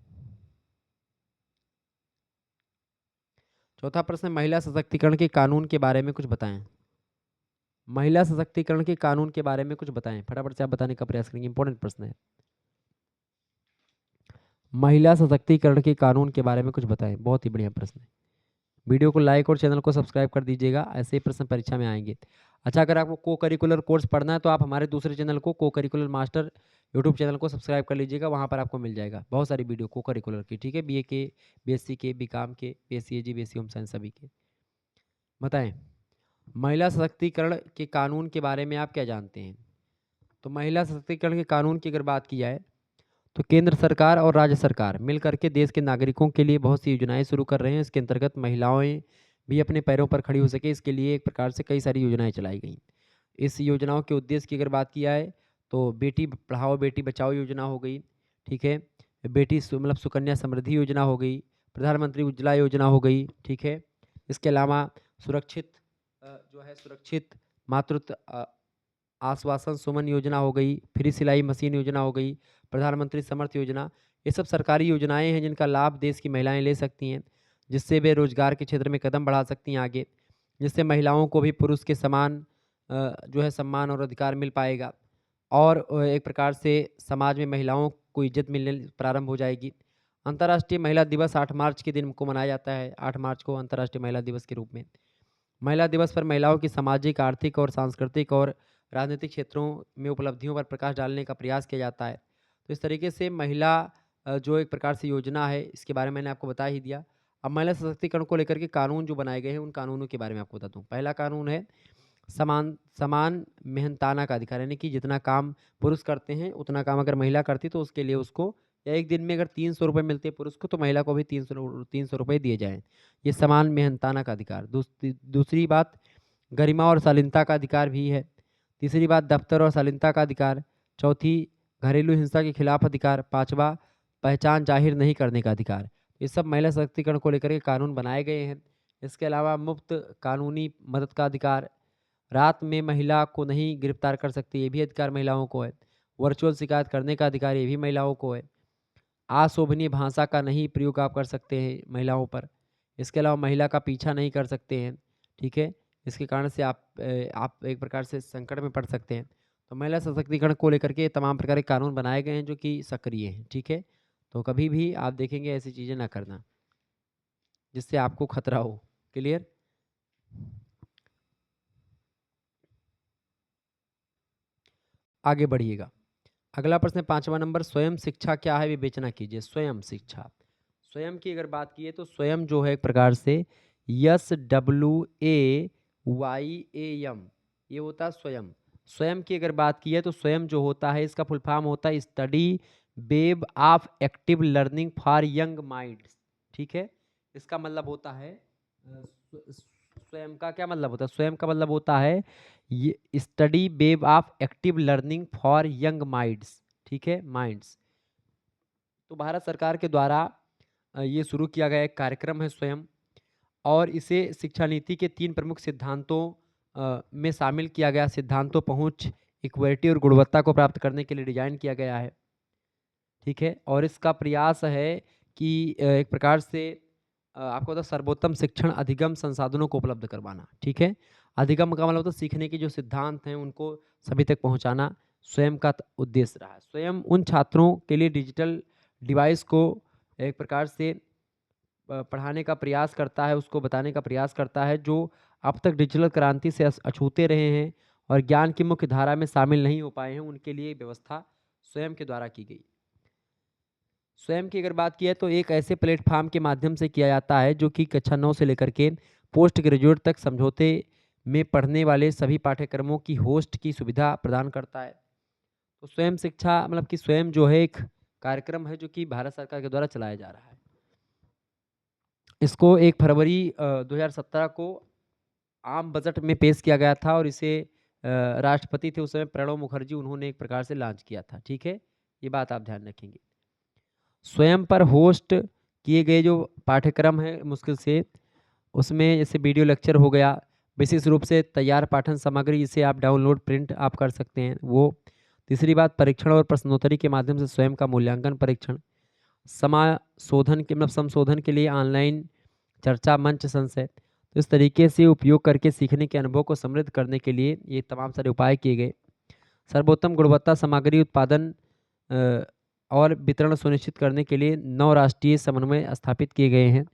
चौथा प्रश्न, महिला सशक्तिकरण के कानून के बारे में कुछ बताएं। महिला सशक्तिकरण के कानून के बारे में कुछ बताएं, फटाफट से आप बताने का प्रयास करेंगे, इंपॉर्टेंट प्रश्न है। महिला सशक्तिकरण के कानून के बारे में कुछ बताएं, बहुत ही बढ़िया प्रश्न है। वीडियो को लाइक और चैनल को सब्सक्राइब कर दीजिएगा, ऐसे ही प्रश्न परीक्षा में आएंगे। अच्छा, अगर आपको को करिकुलर कोर्स पढ़ना है तो आप हमारे दूसरे चैनल को करिकुलर मास्टर यूट्यूब चैनल को सब्सक्राइब कर लीजिएगा, वहाँ पर आपको मिल जाएगा बहुत सारी वीडियो को करिकुलर की, ठीक है? बीए के, बीएससी के, बीकॉम के, बीएससी एजी, बीएससी होम साइंस सभी के। बताएं, महिला सशक्तिकरण के कानून के बारे में आप क्या जानते हैं? तो महिला सशक्तिकरण के कानून की अगर बात की जाए तो केंद्र सरकार और राज्य सरकार मिलकर के देश के नागरिकों के लिए बहुत सी योजनाएं शुरू कर रहे हैं। इसके अंतर्गत महिलाएं भी अपने पैरों पर खड़ी हो सके, इसके लिए एक प्रकार से कई सारी योजनाएं चलाई गई। इस योजनाओं के उद्देश्य की अगर बात की जाए तो बेटी पढ़ाओ बेटी बचाओ योजना हो गई, ठीक है? मतलब सुकन्या समृद्धि योजना हो गई, प्रधानमंत्री उज्ज्वला योजना हो गई, ठीक है? इसके अलावा सुरक्षित सुरक्षित मातृत्व आश्वासन सुमन योजना हो गई, फ्री सिलाई मशीन योजना हो गई, प्रधानमंत्री समर्थ योजना। ये सब सरकारी योजनाएं हैं जिनका लाभ देश की महिलाएं ले सकती हैं, जिससे वे रोजगार के क्षेत्र में कदम बढ़ा सकती हैं आगे, जिससे महिलाओं को भी पुरुष के समान सम्मान और अधिकार मिल पाएगा और एक प्रकार से समाज में महिलाओं को इज्जत मिलने प्रारंभ हो जाएगी। अंतर्राष्ट्रीय महिला दिवस 8 मार्च के दिन को मनाया जाता है, 8 मार्च को अंतर्राष्ट्रीय महिला दिवस के रूप में। महिला दिवस पर महिलाओं की सामाजिक, आर्थिक और सांस्कृतिक और राजनीतिक क्षेत्रों में उपलब्धियों पर प्रकाश डालने का प्रयास किया जाता है। तो इस तरीके से महिला जो एक प्रकार से योजना है, इसके बारे में मैंने आपको बता ही दिया। अब महिला सशक्तिकरण को लेकर के कानून जो बनाए गए हैं, उन कानूनों के बारे में आपको बताता हूँ। पहला कानून है समान समान मेहनताना का अधिकार, यानी कि जितना काम पुरुष करते हैं, उतना काम अगर महिला करती है, तो उसके लिए उसको या एक दिन में अगर 300 रुपए मिलते हैं पुरुष को, तो महिला को भी 300 रुपए दिए जाएँ। ये समान मेहनताना का अधिकार। दूसरी बात, गरिमा और शालीनता का अधिकार भी है। तीसरी बात, दफ्तर और शालीनता का अधिकार। चौथी, घरेलू हिंसा के खिलाफ अधिकार। पाँचवा, पहचान जाहिर नहीं करने का अधिकार। ये सब महिला सशक्तिकरण को लेकर के कानून बनाए गए हैं। इसके अलावा मुफ्त कानूनी मदद का अधिकार, रात में महिला को नहीं गिरफ्तार कर सकते, ये भी अधिकार महिलाओं को है। वर्चुअल शिकायत करने का अधिकार, ये भी महिलाओं को है। अशोभनीय भाषा का नहीं प्रयोग आप कर सकते हैं महिलाओं पर। इसके अलावा महिला का पीछा नहीं कर सकते हैं, ठीक है? इसके कारण से आप एक प्रकार से संकट में पड़ सकते हैं। तो महिला सशक्तिकरण को लेकर के तमाम प्रकार के कानून बनाए गए हैं जो कि सक्रिय हैं, ठीक है? तो कभी भी आप देखेंगे ऐसी चीज़ें ना करना, जिससे आपको खतरा हो। क्लियर? आगे बढ़िएगा। अगला प्रश्न है 5वां नंबर, स्वयं शिक्षा क्या है विवेचना कीजिए। स्वयं शिक्षा, स्वयं की अगर बात की तो स्वयं जो है एक प्रकार से SWAYAM, ये होता है स्वयं। स्वयं की अगर बात की है तो स्वयं जो होता है इसका फुल फॉर्म होता है study web of active learning for young minds, ठीक है? इसका मतलब होता है स्वयं का क्या मतलब होता है? स्वयं का मतलब होता है ये study web of active learning for young minds, ठीक है? माइंड्स। तो भारत सरकार के द्वारा ये शुरू किया गया एक कार्यक्रम है स्वयं, और इसे शिक्षा नीति के 3 प्रमुख सिद्धांतों में शामिल किया गया। सिद्धांतों पहुंच, इक्विटी और गुणवत्ता को प्राप्त करने के लिए डिजाइन किया गया है, ठीक है? और इसका प्रयास है कि एक प्रकार से आपको बता सर्वोत्तम शिक्षण अधिगम संसाधनों को उपलब्ध करवाना, ठीक है? अधिगम का मतलब होता है सीखने के जो सिद्धांत हैं उनको सभी तक पहुंचाना स्वयं का उद्देश्य रहा है। स्वयं उन छात्रों के लिए डिजिटल डिवाइस को एक प्रकार से पढ़ाने का प्रयास करता है, उसको बताने का प्रयास करता है जो अब तक डिजिटल क्रांति से अछूते रहे हैं और ज्ञान की मुख्य धारा में शामिल नहीं हो पाए हैं, उनके लिए व्यवस्था स्वयं के द्वारा की गई। स्वयं की अगर बात की है तो एक ऐसे प्लेटफॉर्म के माध्यम से किया जाता है जो कि कक्षा 9 से लेकर के पोस्ट ग्रेजुएट तक समझौते में पढ़ने वाले सभी पाठ्यक्रमों की होस्ट की सुविधा प्रदान करता है। तो स्वयं शिक्षा मतलब कि स्वयं जो है एक कार्यक्रम है जो कि भारत सरकार के द्वारा चलाया जा रहा है। इसको 1 फरवरी 2017 को आम बजट में पेश किया गया था और इसे राष्ट्रपति थे उस समय प्रणब मुखर्जी, उन्होंने एक प्रकार से लॉन्च किया था, ठीक है? ये बात आप ध्यान रखेंगे। स्वयं पर होस्ट किए गए जो पाठ्यक्रम है मुश्किल से, उसमें जैसे वीडियो लेक्चर हो गया, विशेष रूप से तैयार पाठन सामग्री जिसे आप डाउनलोड प्रिंट आप कर सकते हैं वो। तीसरी बात, परीक्षण और प्रश्नोत्तरी के माध्यम से स्वयं का मूल्यांकन परीक्षण, समाशोधन के मतलब संशोधन के लिए ऑनलाइन चर्चा मंच संशय। तो इस तरीके से उपयोग करके सीखने के अनुभव को समृद्ध करने के लिए ये तमाम सारे उपाय किए गए। सर्वोत्तम गुणवत्ता सामग्री उत्पादन और वितरण सुनिश्चित करने के लिए 9 राष्ट्रीय समन्वय स्थापित किए गए हैं।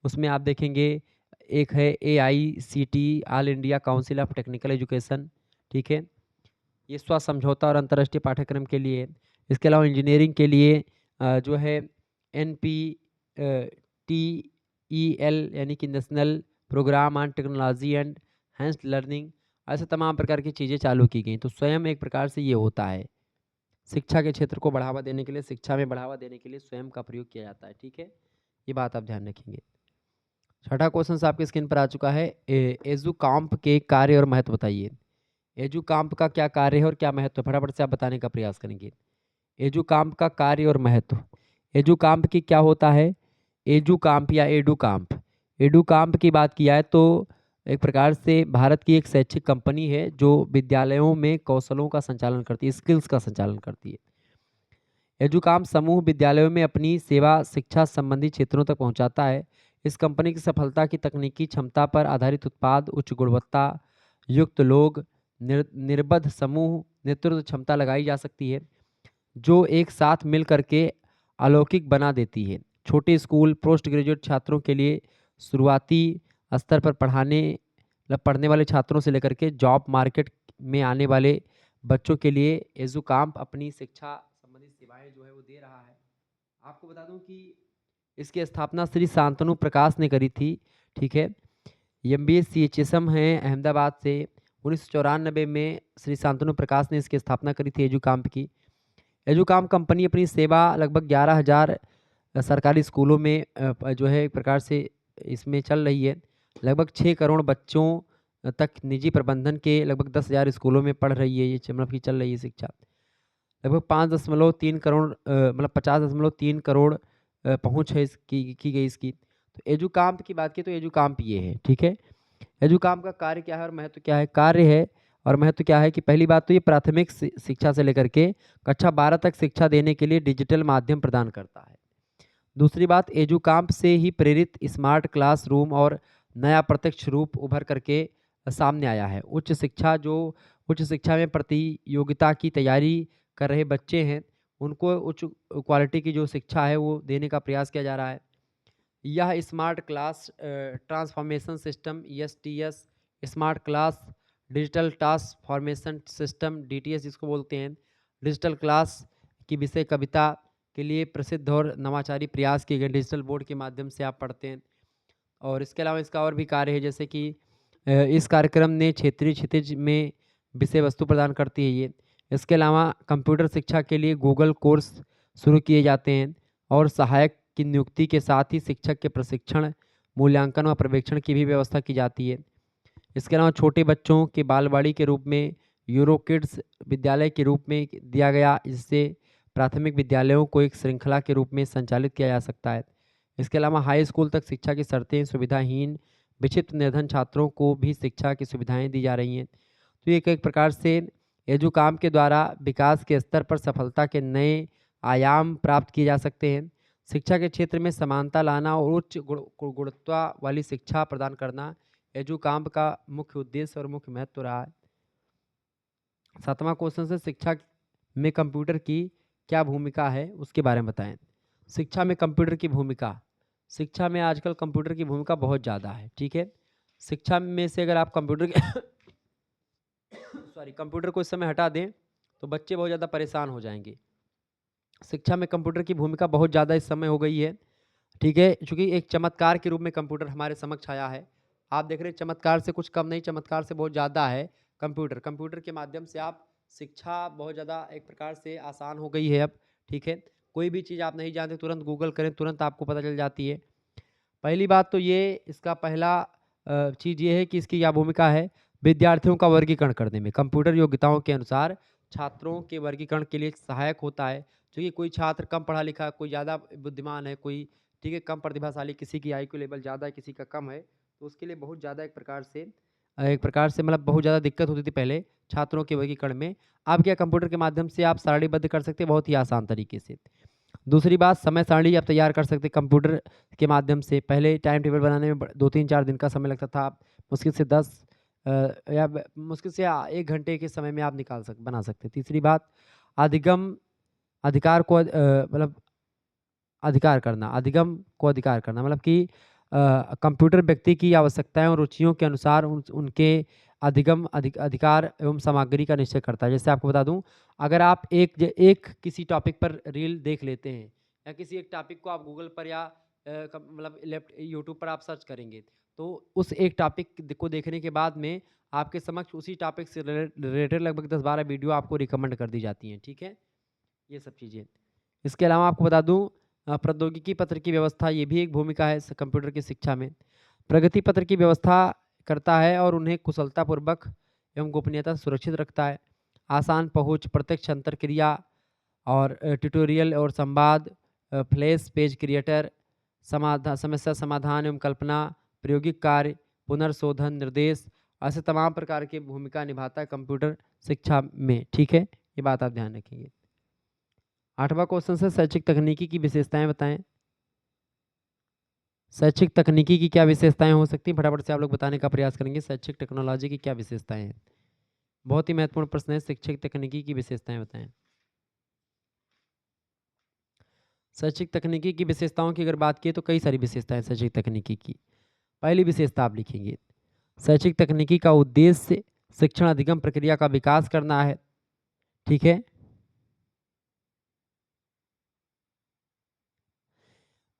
उसमें आप देखेंगे एक है AICTE all India council of technical education, ठीक है? ये स्व समझौता और अंतर्राष्ट्रीय पाठ्यक्रम के लिए है। इसके अलावा इंजीनियरिंग के लिए जो है NPTEL यानी कि नेशनल प्रोग्राम ऑन टेक्नोलॉजी एंड हैंस लर्निंग, ऐसे तमाम प्रकार की चीज़ें चालू की गई। तो स्वयं एक प्रकार से ये होता है शिक्षा के क्षेत्र को बढ़ावा देने के लिए, शिक्षा में बढ़ावा देने के लिए स्वयं का प्रयोग किया जाता है, ठीक है? ये बात आप ध्यान रखेंगे। छठा क्वेश्चन आपके स्क्रीन पर आ चुका है, एजुकाम्प के कार्य और महत्व बताइए। एजुकाम्प का क्या कार्य है और क्या महत्व है, फटाफट से आप बताने का प्रयास करेंगे। एजुकाम्प का कार्य और महत्व। एजुकाम्प की क्या होता है? एजुकाम्प या एडुकाम्प, एडुकाम्प की बात किया है तो एक प्रकार से भारत की एक शैक्षिक कंपनी है जो विद्यालयों में कौशलों का संचालन करती है, स्किल्स का संचालन करती है। एजुकाम समूह विद्यालयों में अपनी सेवा शिक्षा संबंधी क्षेत्रों तक पहुंचाता है। इस कंपनी की सफलता की तकनीकी क्षमता पर आधारित उत्पाद, उच्च गुणवत्ता युक्त लोग, निर्बद्ध समूह, नेतृत्व क्षमता लगाई जा सकती है जो एक साथ मिल करके अलौकिक बना देती है। छोटे स्कूल, पोस्ट ग्रेजुएट छात्रों के लिए शुरुआती स्तर पर पढ़ने वाले छात्रों से लेकर के जॉब मार्केट में आने वाले बच्चों के लिए एजुकाम्प अपनी शिक्षा संबंधी सेवाएं सेवाएं जो है वो दे रहा है। आपको बता दूं कि इसकी स्थापना श्री शांतनु प्रकाश ने करी थी। ठीक है, MBA CHSM है अहमदाबाद से। 1994 में श्री शांतनु प्रकाश ने इसकी स्थापना करी थी एजुकाम्प की। एजुकाम्प कंपनी अपनी सेवा लगभग 11,000 सरकारी स्कूलों में जो है एक प्रकार से इसमें चल रही है। लगभग 6 करोड़ बच्चों तक निजी प्रबंधन के लगभग 10,000 स्कूलों में पढ़ रही है ये मतलब कि चल रही है शिक्षा। लगभग 5.3 करोड़ मतलब 50.3 करोड़ पहुंच है इसकी की गई इसकी। तो एजुकाम्प की बात की तो एजुकाम्प ये है। ठीक है, एजुकाम्प का कार्य क्या है और महत्व क्या है? कार्य है और महत्व क्या है कि पहली बात तो ये प्राथमिक शिक्षा से लेकर के कक्षा 12 तक शिक्षा देने के लिए डिजिटल माध्यम प्रदान करता है। दूसरी बात, एजुकाम्प से ही प्रेरित स्मार्ट क्लासरूम और नया प्रत्यक्ष रूप उभर करके सामने आया है। उच्च शिक्षा में प्रतियोगिता की तैयारी कर रहे बच्चे हैं, उनको उच्च क्वालिटी की जो शिक्षा है वो देने का प्रयास किया जा रहा है। यह smart class transformation system ESTS, smart class digital task formation system DTS जिसको बोलते हैं, डिजिटल क्लास की विषय कविता के लिए प्रसिद्ध और नवाचारी प्रयास किए गए डिजिटल बोर्ड के माध्यम से आप पढ़ते हैं। और इसके अलावा इसका और भी कार्य है, जैसे कि इस कार्यक्रम ने क्षेत्रीय क्षितिज में विषय वस्तु प्रदान करती है ये। इसके अलावा कंप्यूटर शिक्षा के लिए गूगल कोर्स शुरू किए जाते हैं और सहायक की नियुक्ति के साथ ही शिक्षक के प्रशिक्षण, मूल्यांकन व पर्यवेक्षण की भी व्यवस्था की जाती है। इसके अलावा छोटे बच्चों के बालवाड़ी के रूप में यूरो किड्स विद्यालय के रूप में दिया गया, जिससे प्राथमिक विद्यालयों को एक श्रृंखला के रूप में संचालित किया जा सकता है। इसके अलावा हाई स्कूल तक शिक्षा की शर्तें सुविधाहीन विक्षिप्त निर्धन छात्रों को भी शिक्षा की सुविधाएं दी जा रही हैं। तो ये एक प्रकार से एजुकाम्प के द्वारा विकास के स्तर पर सफलता के नए आयाम प्राप्त किए जा सकते हैं। शिक्षा के क्षेत्र में समानता लाना और उच्च गुणवत्ता वाली शिक्षा प्रदान करना एजुकाम्प का मुख्य उद्देश्य और मुख्य महत्व रहा है। 7वां क्वेश्चन से शिक्षा में कंप्यूटर की क्या भूमिका है उसके बारे में बताएं। शिक्षा में कंप्यूटर की भूमिका, शिक्षा में आजकल कंप्यूटर की भूमिका बहुत ज़्यादा है। ठीक है, शिक्षा में से अगर आप कंप्यूटर कंप्यूटर को इस समय हटा दें तो बच्चे बहुत ज़्यादा परेशान हो जाएंगे। शिक्षा में कंप्यूटर की भूमिका बहुत ज़्यादा इस समय हो गई है। ठीक है, चूँकि एक चमत्कार के रूप में कंप्यूटर हमारे समक्ष आया है। आप देख रहे हैं चमत्कार से कुछ कम नहीं, चमत्कार से बहुत ज़्यादा है कंप्यूटर के माध्यम से आप शिक्षा बहुत ज़्यादा एक प्रकार से आसान हो गई है अब। ठीक है, कोई भी चीज़ आप नहीं जानते तुरंत गूगल करें, तुरंत आपको पता चल जाती है। पहली बात तो ये इसका पहला चीज़ ये है कि इसकी क्या भूमिका है, विद्यार्थियों का वर्गीकरण करने में। कंप्यूटर योग्यताओं के अनुसार छात्रों के वर्गीकरण के लिए सहायक होता है। क्योंकि कोई छात्र कम पढ़ा लिखा, कोई ज़्यादा बुद्धिमान है, कोई ठीक है कम प्रतिभाशाली, किसी की IQ लेवल ज़्यादा है, किसी का कम है, तो उसके लिए बहुत ज़्यादा एक प्रकार से मतलब बहुत ज़्यादा दिक्कत होती थी पहले छात्रों के वर्गीकरण में। अब क्या कंप्यूटर के माध्यम से आप सारणीबद्ध कर सकते हैं बहुत ही आसान तरीके से। दूसरी बात, समय सारणी आप तैयार कर सकते हैं कंप्यूटर के माध्यम से। पहले टाइम टेबल बनाने में 2-3-4 दिन का समय लगता था, आप मुश्किल से 10 या मुश्किल से 1 घंटे के समय में आप बना सकते हैं। तीसरी बात, अधिकार को मतलब अधिगम को अधिकार करना मतलब कि कंप्यूटर व्यक्ति की आवश्यकताएं और रुचियों के अनुसार उनके अधिकार एवं सामग्री का निश्चय करता है। जैसे आपको बता दूं, अगर आप एक किसी टॉपिक पर रील देख लेते हैं या किसी एक टॉपिक को आप गूगल पर या मतलब यूट्यूब पर आप सर्च करेंगे, तो उस एक टॉपिक को देखने के बाद में आपके समक्ष उसी टॉपिक से रिलेटेड लगभग 10-12 वीडियो आपको रिकमेंड कर दी जाती हैं। ठीक है, ये सब चीज़ें। इसके अलावा आपको बता दूं, प्रौद्योगिकी पत्र की व्यवस्था, ये भी एक भूमिका है कंप्यूटर की शिक्षा में। प्रगति पत्र की व्यवस्था करता है और उन्हें कुशलतापूर्वक एवं गोपनीयता सुरक्षित रखता है। आसान पहुंच, प्रत्यक्ष अंतरक्रिया और ट्यूटोरियल और संवाद, फ्लैश पेज क्रिएटर, समस्या समाधान एवं कल्पना, प्रायोगिक कार्य, पुनर्शोधन, निर्देश, ऐसे तमाम प्रकार की भूमिका निभाता है कंप्यूटर शिक्षा में। ठीक है, ये बात आप ध्यान रखेंगे। 8वां क्वेश्चन है, शैक्षिक तकनीकी की विशेषताएं बताएं। शैक्षिक तकनीकी की क्या विशेषताएं हो सकती हैं, फटाफट से आप लोग बताने का प्रयास करेंगे। शैक्षिक टेक्नोलॉजी की क्या विशेषताएं हैं? बहुत ही महत्वपूर्ण प्रश्न है, शैक्षिक तकनीकी की विशेषताएं बताएं। शैक्षिक तकनीकी की विशेषताओं की अगर बात की तो कई सारी विशेषताएं शैक्षिक तकनीकी की। पहली विशेषता आप लिखेंगे, शैक्षिक तकनीकी का उद्देश्य शिक्षण अधिगम प्रक्रिया का विकास करना है। ठीक है,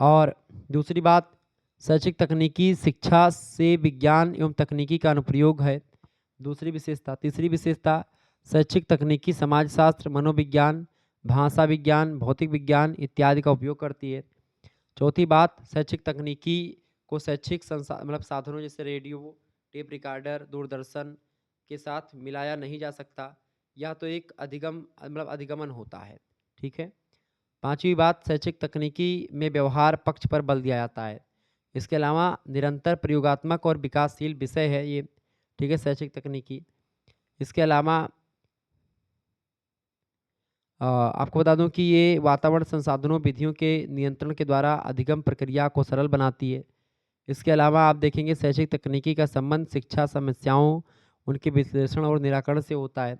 और दूसरी बात, शैक्षिक तकनीकी शिक्षा से विज्ञान एवं तकनीकी का अनुप्रयोग है। दूसरी विशेषता। तीसरी विशेषता, शैक्षिक तकनीकी समाजशास्त्र, मनोविज्ञान, भाषा विज्ञान, भौतिक विज्ञान इत्यादि का उपयोग करती है। चौथी बात, शैक्षिक तकनीकी को शैक्षिक मतलब साधनों जैसे रेडियो, टेप रिकॉर्डर, दूरदर्शन के साथ मिलाया नहीं जा सकता। यह तो एक अधिगमन होता है। ठीक है। पांचवी बात, शैक्षिक तकनीकी में व्यवहार पक्ष पर बल दिया जाता है। इसके अलावा निरंतर प्रयोगात्मक और विकासशील विषय है ये। ठीक है, शैक्षिक तकनीकी। इसके अलावा आपको बता दूं कि ये वातावरण संसाधनों विधियों के नियंत्रण के द्वारा अधिगम प्रक्रिया को सरल बनाती है। इसके अलावा आप देखेंगे शैक्षिक तकनीकी का संबंध शिक्षा समस्याओं, उनके विश्लेषण और निराकरण से होता है।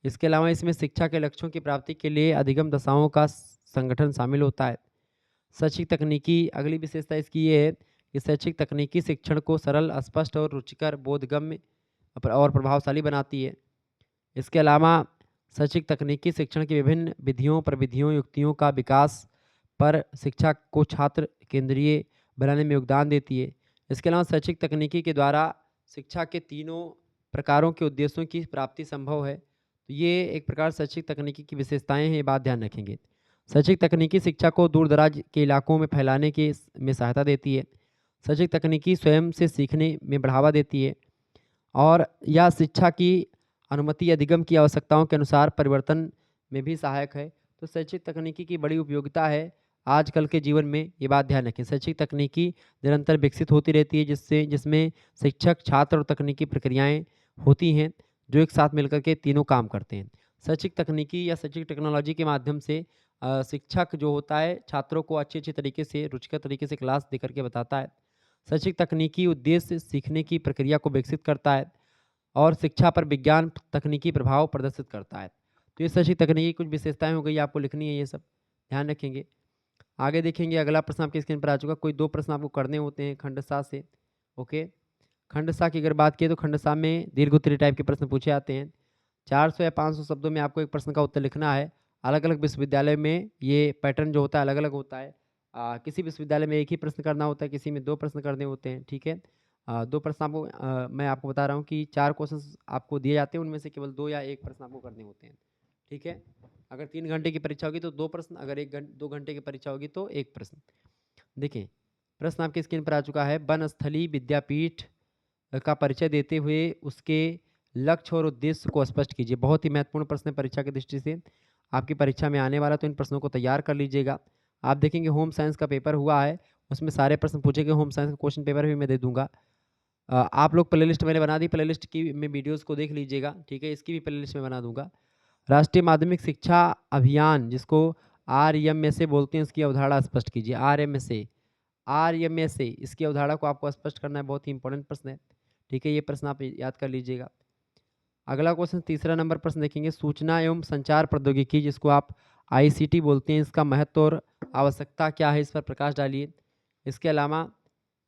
इसके अलावा इसमें शिक्षा के लक्ष्यों की प्राप्ति के लिए अधिगम दशाओं का संगठन शामिल होता है। शैक्षिक तकनीकी अगली विशेषता इसकी ये है कि शैक्षिक तकनीकी शिक्षण को सरल, स्पष्ट और रुचिकर, बोधगम्य और प्रभावशाली बनाती है। इसके अलावा शैक्षिक तकनीकी शिक्षण की विभिन्न विधियों, प्रविधियों, युक्तियों का विकास पर शिक्षा को छात्र केंद्रीय बनाने में योगदान देती है। इसके अलावा शैक्षिक तकनीकी के द्वारा शिक्षा के तीनों प्रकारों के उद्देश्यों की प्राप्ति संभव है। तो ये एक प्रकार शैक्षिक तकनीकी की विशेषताएं हैं, ये बात ध्यान रखेंगे। शैक्षिक तकनीकी शिक्षा को दूर दराज के इलाकों में फैलाने के में सहायता देती है। शैक्षिक तकनीकी स्वयं से सीखने में बढ़ावा देती है और यह शिक्षा की अनुमति अधिगम की आवश्यकताओं के अनुसार परिवर्तन में भी सहायक है। तो शैक्षिक तकनीकी की बड़ी उपयोगिता है आजकल के जीवन में, ये बात ध्यान रखें। शैक्षिक तकनीकी निरंतर विकसित होती रहती है जिसमें शिक्षक, छात्र और तकनीकी प्रक्रियाएं होती हैं जो एक साथ मिलकर के तीनों काम करते हैं। शैक्षिक तकनीकी या शैक्षिक टेक्नोलॉजी के माध्यम से शिक्षक जो होता है छात्रों को अच्छे तरीके से, रुचिकर तरीके से क्लास दे करके बताता है। शैक्षिक तकनीकी उद्देश्य सीखने की प्रक्रिया को विकसित करता है और शिक्षा पर विज्ञान तकनीकी प्रभाव प्रदर्शित करता है। तो ये शैक्षिक तकनीकी कुछ विशेषताएं हो गई, आपको लिखनी है, ये सब ध्यान रखेंगे। आगे देखेंगे, अगला प्रश्न आपकी स्क्रीन पर आ चुका। कोई 2 प्रश्न आपको करने होते हैं खंड सा से। ओके, खंड सा की अगर बात की तो खंड सा में दीर्घ उत्तरीय टाइप के प्रश्न पूछे जाते हैं। 400 या 500 शब्दों में आपको एक प्रश्न का उत्तर लिखना है। अलग अलग विश्वविद्यालय में ये पैटर्न जो होता है अलग अलग होता है। किसी विश्वविद्यालय में एक ही प्रश्न करना होता है, किसी में 2 प्रश्न करने होते हैं। ठीक है, 2 प्रश्न आपको मैं आपको बता रहा हूँ कि 4 क्वेश्चन आपको दिए जाते हैं, उनमें से केवल 2 या 1 प्रश्न आपको करने होते हैं। ठीक है, अगर 3 घंटे की परीक्षा होगी तो 2 प्रश्न, अगर 2 घंटे की परीक्षा होगी तो 1 प्रश्न। देखिए, प्रश्न आपकी स्क्रीन पर आ चुका है। वनस्थली विद्यापीठ का परिचय देते हुए उसके लक्ष्य और उद्देश्य को स्पष्ट कीजिए। बहुत ही महत्वपूर्ण प्रश्न है परीक्षा की दृष्टि से, आपकी परीक्षा में आने वाला, तो इन प्रश्नों को तैयार कर लीजिएगा। आप देखेंगे होम साइंस का पेपर हुआ है, उसमें सारे प्रश्न पूछे गए। होम साइंस का क्वेश्चन पेपर भी मैं दे दूंगा। आप लोग प्लेलिस्ट मैंने बना दी, प्लेलिस्ट की में वीडियोस को देख लीजिएगा। ठीक है, इसकी भी प्लेलिस्ट में बना दूंगा। राष्ट्रीय माध्यमिक शिक्षा अभियान, जिसको RMSA बोलते हैं, इसकी अवधारणा स्पष्ट कीजिए। RMSA इसकी अवधारणा को आपको स्पष्ट करना है, बहुत ही इंपॉर्टेंट प्रश्न है। ठीक है, ये प्रश्न आप याद कर लीजिएगा। अगला क्वेश्चन, तीसरा नंबर प्रश्न देखेंगे। सूचना एवं संचार प्रौद्योगिकी, जिसको आप ICT बोलते हैं, इसका महत्व और आवश्यकता क्या है, इस पर प्रकाश डालिए। इसके अलावा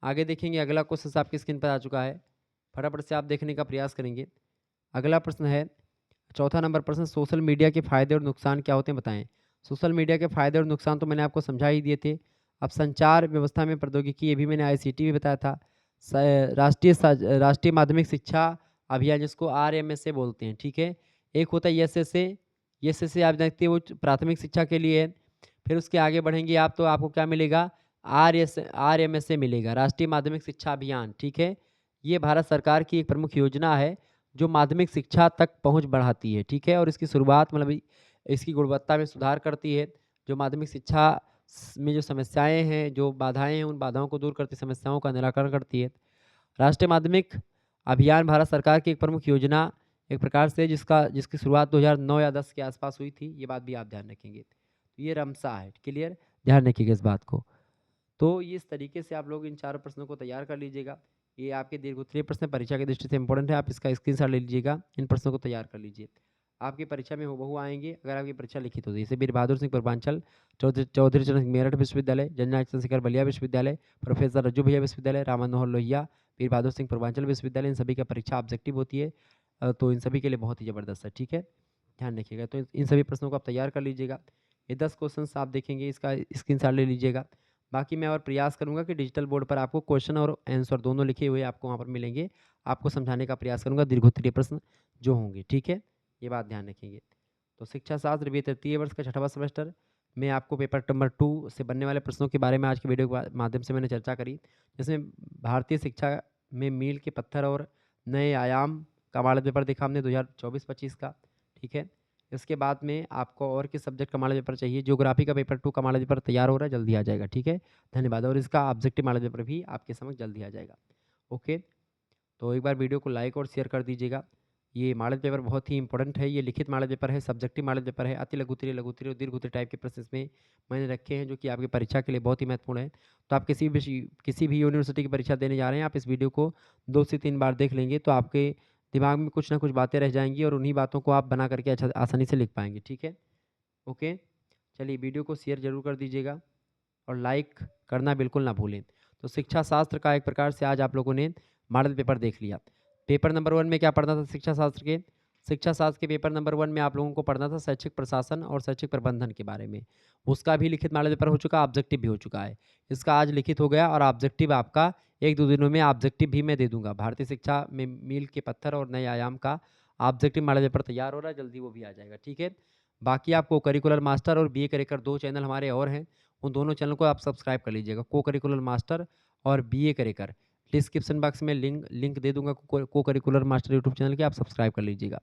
आगे देखेंगे, अगला क्वेश्चन आपकी स्क्रीन पर आ चुका है, फटाफट से आप देखने का प्रयास करेंगे। अगला प्रश्न है, चौथा नंबर प्रश्न, सोशल मीडिया के फायदे और नुकसान क्या होते हैं, बताएं। सोशल मीडिया के फायदे और नुकसान तो मैंने आपको समझा ही दिए थे। अब संचार व्यवस्था में प्रौद्योगिकी, ये भी मैंने ICT भी बताया था। राष्ट्रीय माध्यमिक शिक्षा अभियान, जिसको RMSA बोलते हैं। ठीक है, एक होता है SSA आप जानते हैं, वो प्राथमिक शिक्षा के लिए है। फिर उसके आगे बढ़ेंगे आप तो आपको क्या मिलेगा, RMSA मिलेगा, राष्ट्रीय माध्यमिक शिक्षा अभियान। ठीक है, ये भारत सरकार की एक प्रमुख योजना है जो माध्यमिक शिक्षा तक पहुंच बढ़ाती है। ठीक है, और इसकी शुरुआत मतलब इसकी गुणवत्ता में सुधार करती है। जो माध्यमिक शिक्षा में जो समस्याएं हैं, जो बाधाएं हैं, उन बाधाओं को दूर करती, समस्याओं का निराकरण करती है। राष्ट्रीय माध्यमिक अभियान भारत सरकार की एक प्रमुख योजना एक प्रकार से जिसकी शुरुआत 2009 या 10 के आसपास हुई थी, ये बात भी आप ध्यान रखेंगे। तो ये रमसा है, क्लियर, ध्यान रखिएगा इस बात को। तो इस तरीके से आप लोग इन चारों प्रश्नों को तैयार कर लीजिएगा। ये आपके दीर्घोत्तरीय प्रश्न परीक्षा की दृष्टि से इंपॉर्टेंट है, आप इसका स्क्रीनशॉट ले लीजिएगा, इन प्रश्नों को तैयार कर लीजिए। आपकी परीक्षा में हूबहू आएंगे अगर आपकी परीक्षा लिखित होती है। जैसे वीर बहादुर सिंह पूर्वांचल, चौधरी चरण सिंह मेरठ विश्वविद्यालय, जननायक चंद्रशेखर बलिया विश्वविद्यालय, प्रोफेसर रज्जू भैया विश्वविद्यालय, राम मनोहर लोहिया, वीर बहादुर सिंह पूर्वांचल विश्वविद्यालय, इन सभी का परीक्षा ऑब्जेक्टिव होती है। तो इन सभी के लिए बहुत ही ज़बरदस्त है। ठीक है, ध्यान रखिएगा। तो इन सभी प्रश्नों को आप तैयार कर लीजिएगा। ये 10 क्वेश्चन आप देखेंगे, इसका स्क्रीनशॉट ले लीजिएगा। बाकी मैं और प्रयास करूँगा कि डिजिटल बोर्ड पर आपको क्वेश्चन और आंसर दोनों लिखे हुए आपको वहाँ पर मिलेंगे। आपको समझाने का प्रयास करूँगा दीर्घोत्तरीय प्रश्न जो होंगे, ठीक है? ये बात ध्यान रखेंगे। तो शिक्षा शास्त्र बी तृतीय वर्ष का छठवां सेमेस्टर में आपको पेपर नंबर 2 से बनने वाले प्रश्नों के बारे में आज की वीडियो के माध्यम से मैंने चर्चा करी। जिसमें भारतीय शिक्षा में मील के पत्थर और नए आयाम का मॉडल पेपर देखा हमने 2024-25 का, ठीक है? इसके बाद में आपको और किस सब्जेक्ट का मॉडल पेपर चाहिए? ज्योग्राफी का पेपर 2 का मॉडल पेपर तैयार हो रहा है, जल्दी आ जाएगा, ठीक है? धन्यवाद और इसका ऑब्जेक्टिव मॉडल पेपर भी आपके समक्ष जल्दी आ जाएगा। ओके, तो एक बार वीडियो को लाइक और शेयर कर दीजिएगा। ये मॉडल पेपर बहुत ही इंपॉर्टेंट है, ये लिखित मॉडल पेपर है, सब्जेक्टिव मॉडल पेपर है, अति लघु उत्तरीय, लघु उत्तरीय और दीर्घ उत्तरीय टाइप के प्रश्न इसमें मैंने रखे हैं जो कि आपकी परीक्षा के लिए बहुत ही महत्वपूर्ण है। तो आप किसी भी यूनिवर्सिटी की परीक्षा देने जा रहे हैं, आप इस वीडियो को 2 से 3 बार देख लेंगे तो आपके दिमाग में कुछ ना कुछ बातें रह जाएँगी और उन्हीं बातों को आप बना करके अच्छा आसानी से लिख पाएँगे, ठीक है? ओके, चलिए वीडियो को शेयर ज़रूर कर दीजिएगा और लाइक करना बिल्कुल ना भूलें। तो शिक्षा शास्त्र का एक प्रकार से आज आप लोगों ने मॉडल पेपर देख लिया। पेपर नंबर 1 में क्या पढ़ना था शिक्षा शास्त्र के? शिक्षा शास्त्र के पेपर नंबर 1 में आप लोगों को पढ़ना था शैक्षिक प्रशासन और शैक्षिक प्रबंधन के बारे में। उसका भी लिखित मॉडल पेपर हो चुका, ऑब्जेक्टिव भी हो चुका है। इसका आज लिखित हो गया और ऑब्जेक्टिव आपका 1-2 दिनों में ऑब्जेक्टिव भी मैं दे दूँगा। भारतीय शिक्षा में मील के पत्थर और नए आयाम का ऑब्जेक्टिव मॉडल पेपर तैयार हो रहा है, जल्दी वो भी आ जाएगा, ठीक है? बाकी आपको करिकुलर मास्टर और बीए करिकुलर 2 चैनल हमारे और हैं। उन दोनों चैनल को आप सब्सक्राइब कर लीजिएगा, को करिकुलर मास्टर और बीए करिकुलर। डिस्क्रिप्शन बॉक्स में लिंक लिंक दे दूँगा को करिकुलर मास्टर यूट्यूब चैनल के, आप सब्सक्राइब कर लीजिएगा।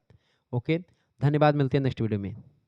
ओके, धन्यवाद, मिलते हैं नेक्स्ट वीडियो में।